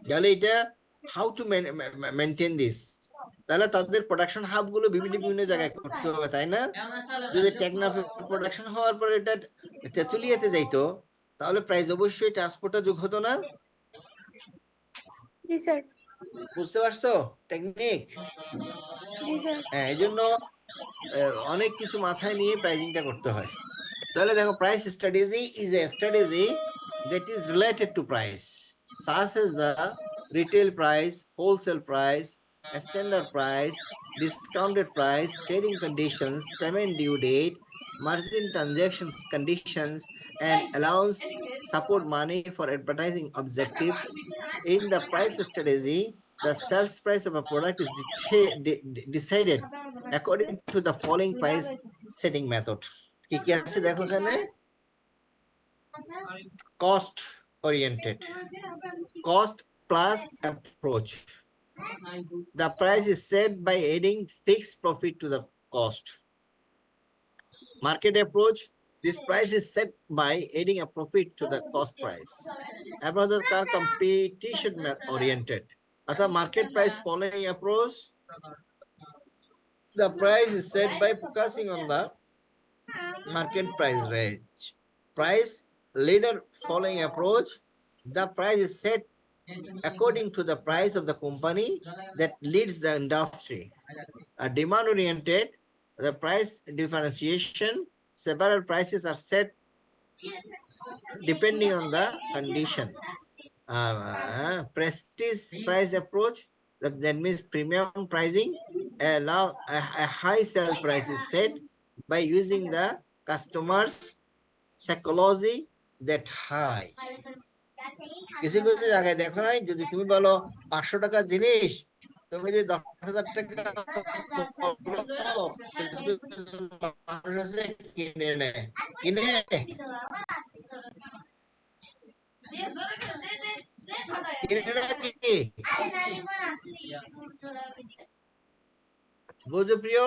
তাহলে এটা হাউ টু মেনটেন দিস? তাহলে তাদের প্রোডাকশন হাব গুলো বিভিন্ন বিভিন্ন জায়গায় করতে হবে, তাই না? যদি টেকনাফে প্রোডাকশন হওয়ার পর এটা তেঁতুলিয়াতে যাইতো, তাহলে প্রাইস অবশ্যই ট্রান্সপোর্টটা যোগ হতো না? জি স্যার। বুঝতে পারছো টেকনিক? জি স্যার। হ্যাঁ, এই জন্য অনেক কিছু মাথায় নিয়ে প্রাইসিংটা করতে হয়। তাহলে দেখো, price strategy is a strategy that is related to price, such as the retail price, wholesale price, standard price, discounted price, trading conditions, payment due date, margin transactions conditions, and allowance support money for advertising objectives. In the price strategy, the sales price of a product is decided according to the following price setting method. কি কি আছে দেখো এখানে? Cost oriented, cost plus approach. The price is set by adding fixed profit to the cost. Market approach, this price is set by adding a profit to the cost price. Another car competition oriented. At the market price following approach, the price is set by focusing on the market price range. Price leader following approach, the price is set according to the price of the company that leads the industry. A demand oriented, the price differentiation, several prices are set depending on the condition. Prestige price approach, that means premium pricing, a high sale price is set by using the customer's psychology that high. কিছু কিছু জায়গায় দেখো নাই, যদি তুমি বলো 500 টাকার জিনিস, তুমি যদি 10,000 টাকা কিনে নেয়, কিনে কি বুঝো প্রিয়?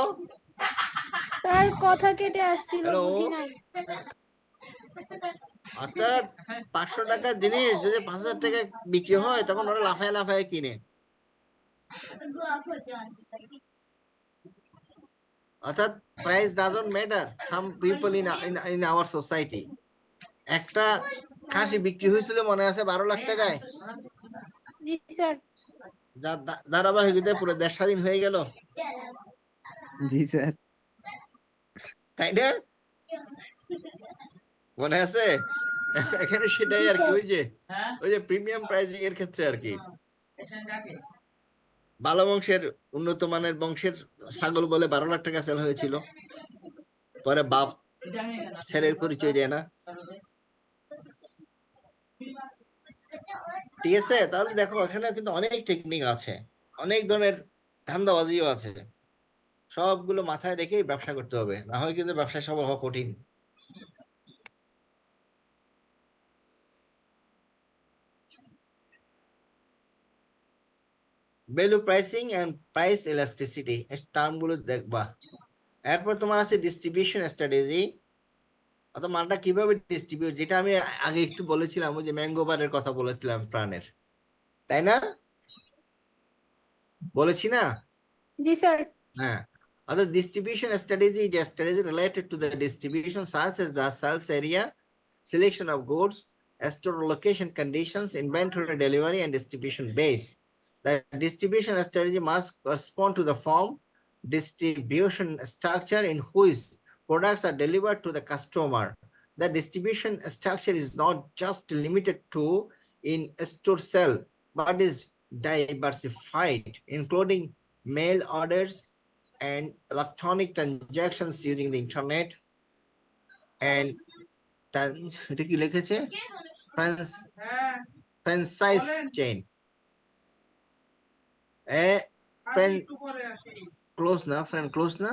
স্যার কথা কেটে আসছিল, হ্যালো, বুঝি নাই। অর্থাৎ 500 টাকার জিনিস যদি 5,000 টাকা বিক্রি হয়, তখন ওরা লাফায় লাফায় কিনে। অর্থাৎ price doesn't matter some people in our society. একটা খাসি বিক্রি হয়েছিল মনে আছে 12 লাখ টাকায়, জি স্যার। যার ধারাবাহিকতায় পুরো দেশ স্বাধীন হয়ে গেল, জি স্যার। তাই না? মনে আছে? এখানে সেটাই আর কি, ওই যে প্রিমিয়াম প্রাইসিং এর ক্ষেত্রে আর কি, ভালো বংশের উন্নত মানের বংশের ছাগল বলে 12 লাখ টাকা সেল হয়েছিল, পরে বাপ ছেলের পরিচয় দেয় না, ঠিক আছে, তাহলে দেখো এখানে কিন্তু অনেক টেকনিক আছে, অনেক ধরনের ধান্দাবাজিও আছে, সবগুলো মাথায় রেখেই ব্যবসা করতে হবে, না হয় কিন্তু ব্যবসা সফল হওয়া কঠিন। Value pricing and price elasticity term গুলো দেখবা। এরপর তোমার আছে ডিস্ট্রিবিউশন স্ট্র্যাটেজি, অর্থাৎ মালটা কিভাবে ডিস্ট্রিবিউট, যেটা আমি আগে একটু বলেছিলাম, ওই যে ম্যাঙ্গো বারের কথা বলেছিলাম প্রাণের, তাই না? বলেছি না? জি স্যার। হ্যাঁ, অর্থাৎ distribution strategy is a strategy related to the distribution such as the sales area, selection of goods, store location conditions, inventory delivery and distribution base. The distribution strategy must correspond to the form, distribution structure in which products are delivered to the customer. The distribution structure is not just limited to in store sell, but is diversified, including mail orders and electronic transactions using the internet and এটা কি লিখেছে franchise chain a close na friend close na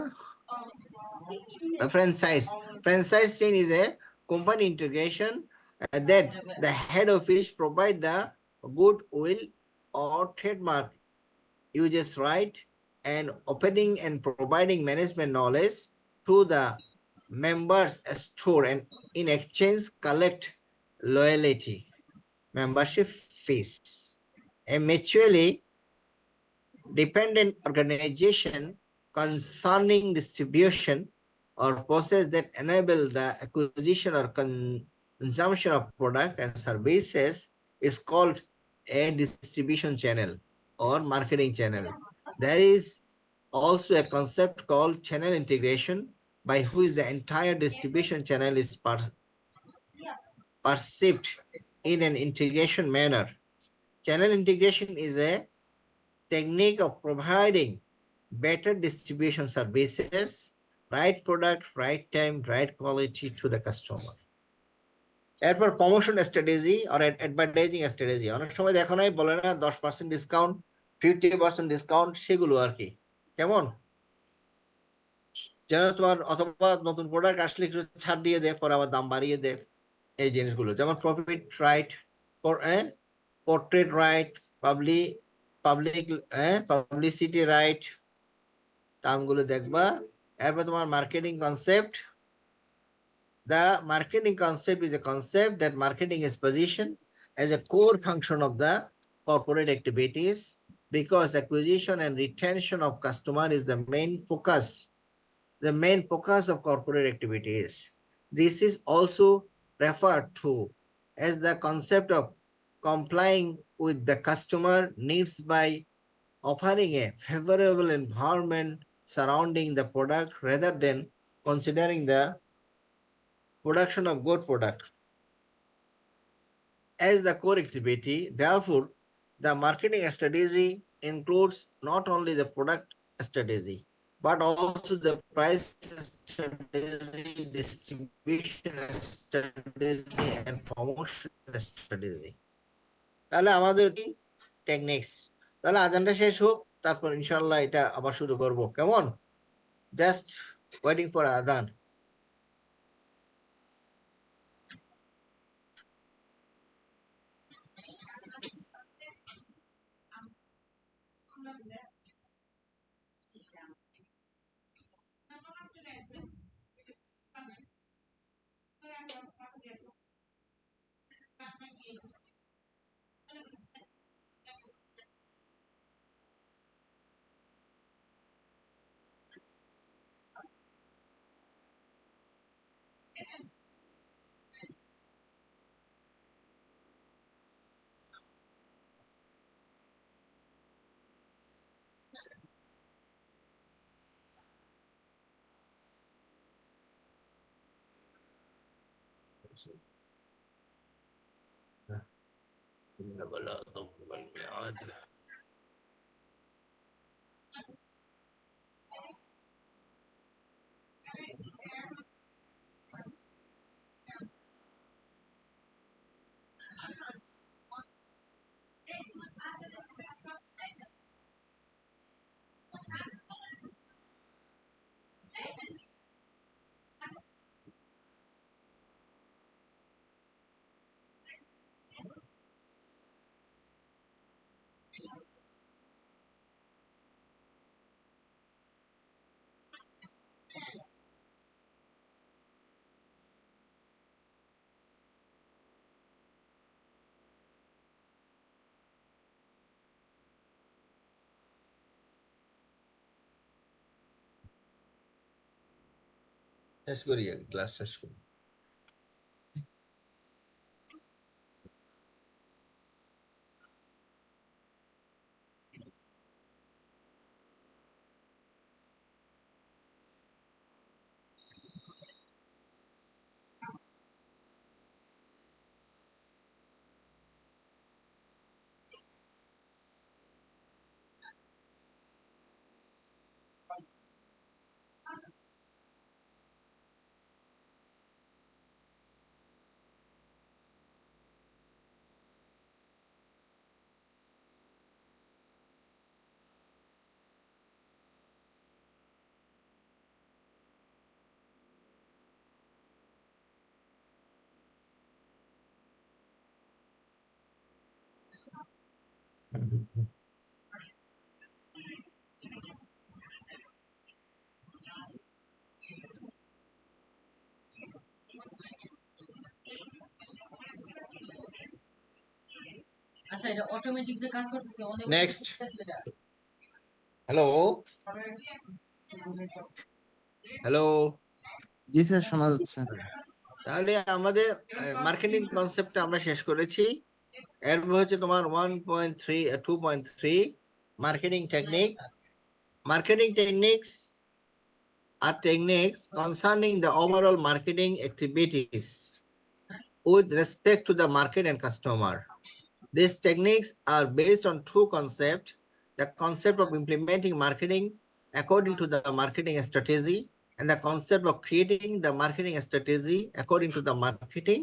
a franchise chain is a company integration that the head office provide the goodwill or trademark uses right and opening and providing management knowledge to the members store and in exchange collect loyalty membership fees. A mutually dependent organization concerning distribution or process that enable the acquisition or consumption of product and services is called a distribution channel or marketing channel. There is also a concept called channel integration, by which the entire distribution channel is perceived in an integration manner. Channel integration is a technique of providing better distribution services, right product, right time, right quality to the customer. এরপর promotion strategy আর advertising strategy, অনেক সময় দেখো নাই বলে না 10% discount, 50% discount, সেগুলো আর কি কেমন যেন তোমার, অথবা নতুন প্রোডাক্ট আসলে একটু ছাড় দিয়ে দেয়, পরে আবার দাম বাড়িয়ে দেয়, এই জিনিসগুলো যেমন profit right, portrait right, public publicity right, টার্মগুলো দেখবা। এরপর তোমার marketing concept. The marketing concept is a concept that marketing is positioned as a core function of the corporate activities because acquisition and retention of customer is the main focus of corporate activities. This is also referred to as the concept of complying with the customer needs by offering a favorable environment surrounding the product rather than considering the production of good product as the core activity. Therefore, the marketing strategy includes not only the product strategy, but also the price strategy, distribution strategy, and promotion strategy. তাহলে আমাদের কি techniques, তাহলে আজানটা শেষ হোক, তারপর ইনশাল্লাহ এটা আবার শুরু করব, কেমন? জাস্ট ওয়েটিং ফর আদান। শেষ করি ক্লাস শেষ করি। আচ্ছা এটা অটোমেটিক যে কাজ করতেছে নেক্সট, হ্যালো হ্যালো। জি স্যার, শোনা যাচ্ছে। তাহলে আমাদের মার্কেটিং কনসেপ্টটা আমরা শেষ করেছি। এরপর হচ্ছে তোমার 1.3 2.3 marketing technique. Marketing techniques are techniques concerning the overall marketing activities with respect to the market and customer. These techniques are based on two concepts: the concept of implementing marketing according to the marketing strategy and the concept of creating the marketing strategy according to the marketing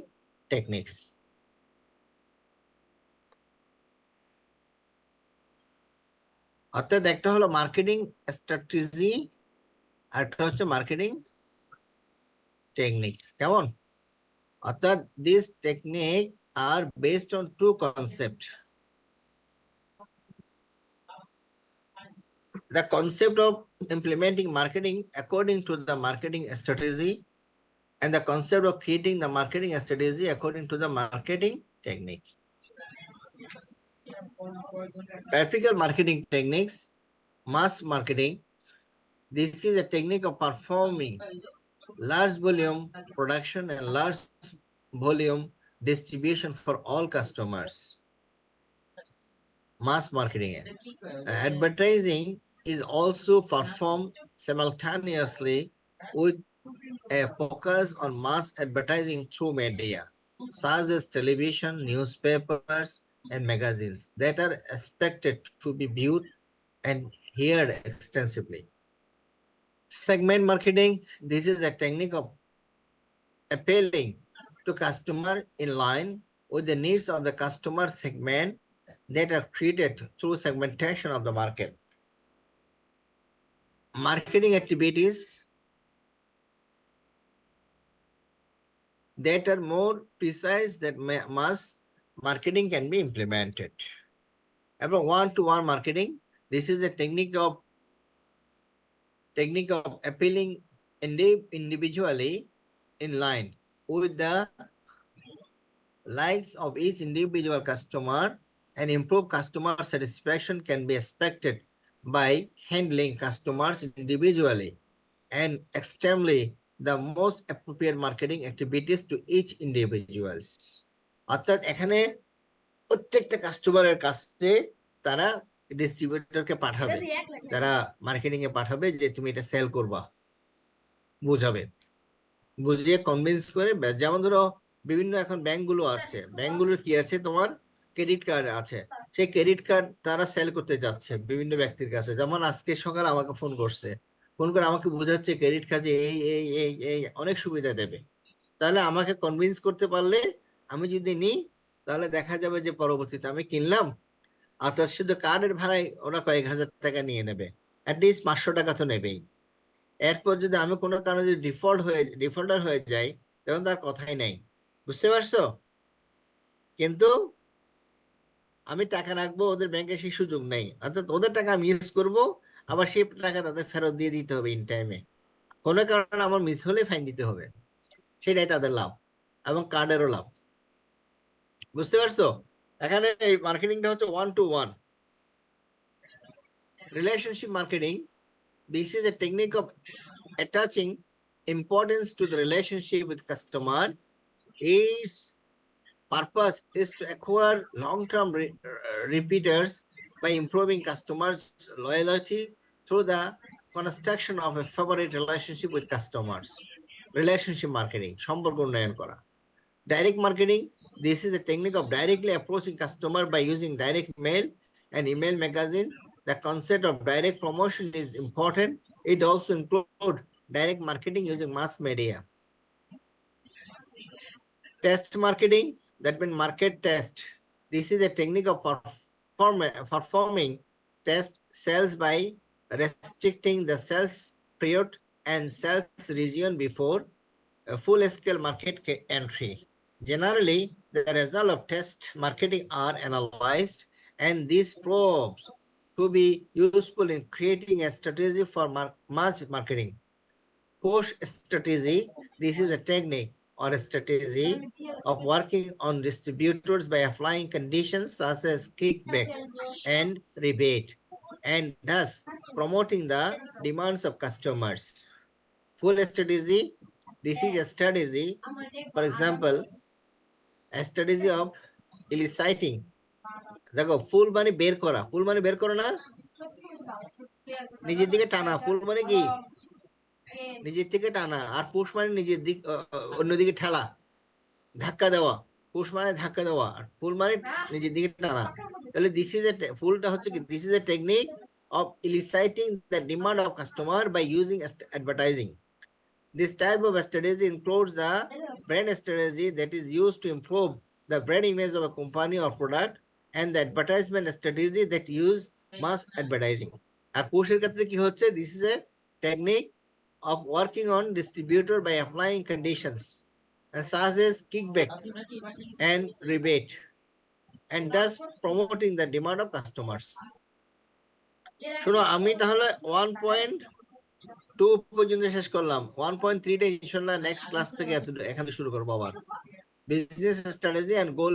techniques. অর্থাৎ একটা হলো marketing strategy আর একটা হচ্ছে marketing technique. কেমন? অর্থাৎ this technique are based on two concept: the concept of implementing marketing according to the marketing strategy and the concept of creating the marketing strategy according to the marketing technique. Practical marketing techniques: mass marketing. This is a technique of performing large volume production and large volume distribution for all customers. Mass marketing. Advertising is also performed simultaneously with a focus on mass advertising through media, such as television, newspapers, and magazines that are expected to be viewed and heard extensively. Segment marketing. This is a technique of appealing to customer in line with the needs of the customer segment that are created through segmentation of the market. Marketing activities that are more precise that mass marketing can be implemented. About one-to-one marketing, this is a technique of appealing individually in line with the likes of each individual customer, and improve customer satisfaction can be expected by handling customers individually and extremely the most appropriate marketing activities to each individuals. অর্থাৎ এখানে প্রত্যেকটা কাস্টমারের কাছে তারা ডিস্ট্রিবিউটরকে পাঠাবে, তারা marketing এ পাঠাবে যে তুমি এটা সেল করবা, বুঝাবে, বুঝিয়ে কনভিন্স করে। যেমন ধরো বিভিন্ন এখন ব্যাংকগুলো আছে, ব্যাংকগুলোর কি আছে, তোমার ক্রেডিট কার্ড আছে, সেই ক্রেডিট কার্ড তারা সেল করতে যাচ্ছে বিভিন্ন ব্যক্তির কাছে। যেমন আজকে সকালে আমাকে ফোন করছে, ফোন করে আমাকে বোঝাচ্ছে ক্রেডিট কার্ডে এই এই এই এই অনেক সুবিধা দেবে। তাহলে আমাকে কনভিন্স করতে পারলে আমি যদি নিই, তাহলে দেখা যাবে যে পরবর্তীতে আমি কিনলাম, আর তার শুধু কার্ডের ভাড়ায় ওরা কয়েক হাজার টাকা নিয়ে নেবে, অ্যাটলিস্ট 500 টাকা তো নেবেই। এরপর যদি আমি কোনো কারণে যদি ডিফল্টার হয়ে যাই, তখন তার কথাই নাই। বুঝতে পারছো? কিন্তু আমি টাকা রাখবো, ওদের ব্যাংকে সেই সুযোগ নেই। অর্থাৎ ওদের টাকা আমি ইউজ করবো, আবার সেই টাকা তাদের ফেরত দিয়ে দিতে হবে ইন টাইমে। কোনো কারণে আমার মিস হলে ফাইন দিতে হবে, সেটাই তাদের লাভ এবং কার্ডেরও লাভ। বুঝতে পারছো? এখানে এই মার্কেটিংটা হচ্ছে one-to-one relationship marketing. This is a technique of attaching importance to the relationship with customer. Its purpose is to acquire long-term repeaters by improving customers' loyalty through the construction of a favorite relationship with customers. Relationship marketing, সম্পর্ক উন্নয়ন করা. Direct marketing, this is a technique of directly approaching customer by using direct mail and email magazine. The concept of direct promotion is important. It also includes direct marketing using mass media. Test marketing, that means market test. This is a technique of performing test sales by restricting the sales period and sales region before a full-scale market entry. Generally, the results of test marketing are analyzed, and these proves to be useful in creating a strategy for mass marketing. Push strategy, this is a technique or a strategy of working on distributors by applying conditions such as kickback and rebate, and thus promoting the demands of customers. Full strategy, this is a strategy, for example, a strategy of eliciting. দেখো ফুল মানে বের করা, ফুল মানে বের করো না, নিজের দিকে টানা, ফুল মানে কি নিজের থেকে টানা, আর পুশ মানে নিজের দিক অন্যদিকে ঠেলা, ধাক্কা দেওয়া, পুশ মানে ধাক্কা দেওয়া, আর ফুল মানে নিজের দিকে টানা। তাহলে দিস ইজ এ ফুলটা হচ্ছে কি, this is A technique of eliciting the demand of customer by using advertising. This type of strategy includes the brand strategy that is used to improve the brand image of a company or product, and the advertisement strategy that use mass advertising. আর পুশের ক্ষেত্রে কি হচ্ছে, this is a technique of working on distributor by applying conditions such as kickback and rebate, and thus promoting the demand of customers. শোনো, আমি তাহলে 1.2 পর্যন্ত শেষ করলাম। 1.3টা ইনশাআল্লাহ নেক্সট ক্লাস থেকে এখানে শুরু করবো আবার। Business strategy and goal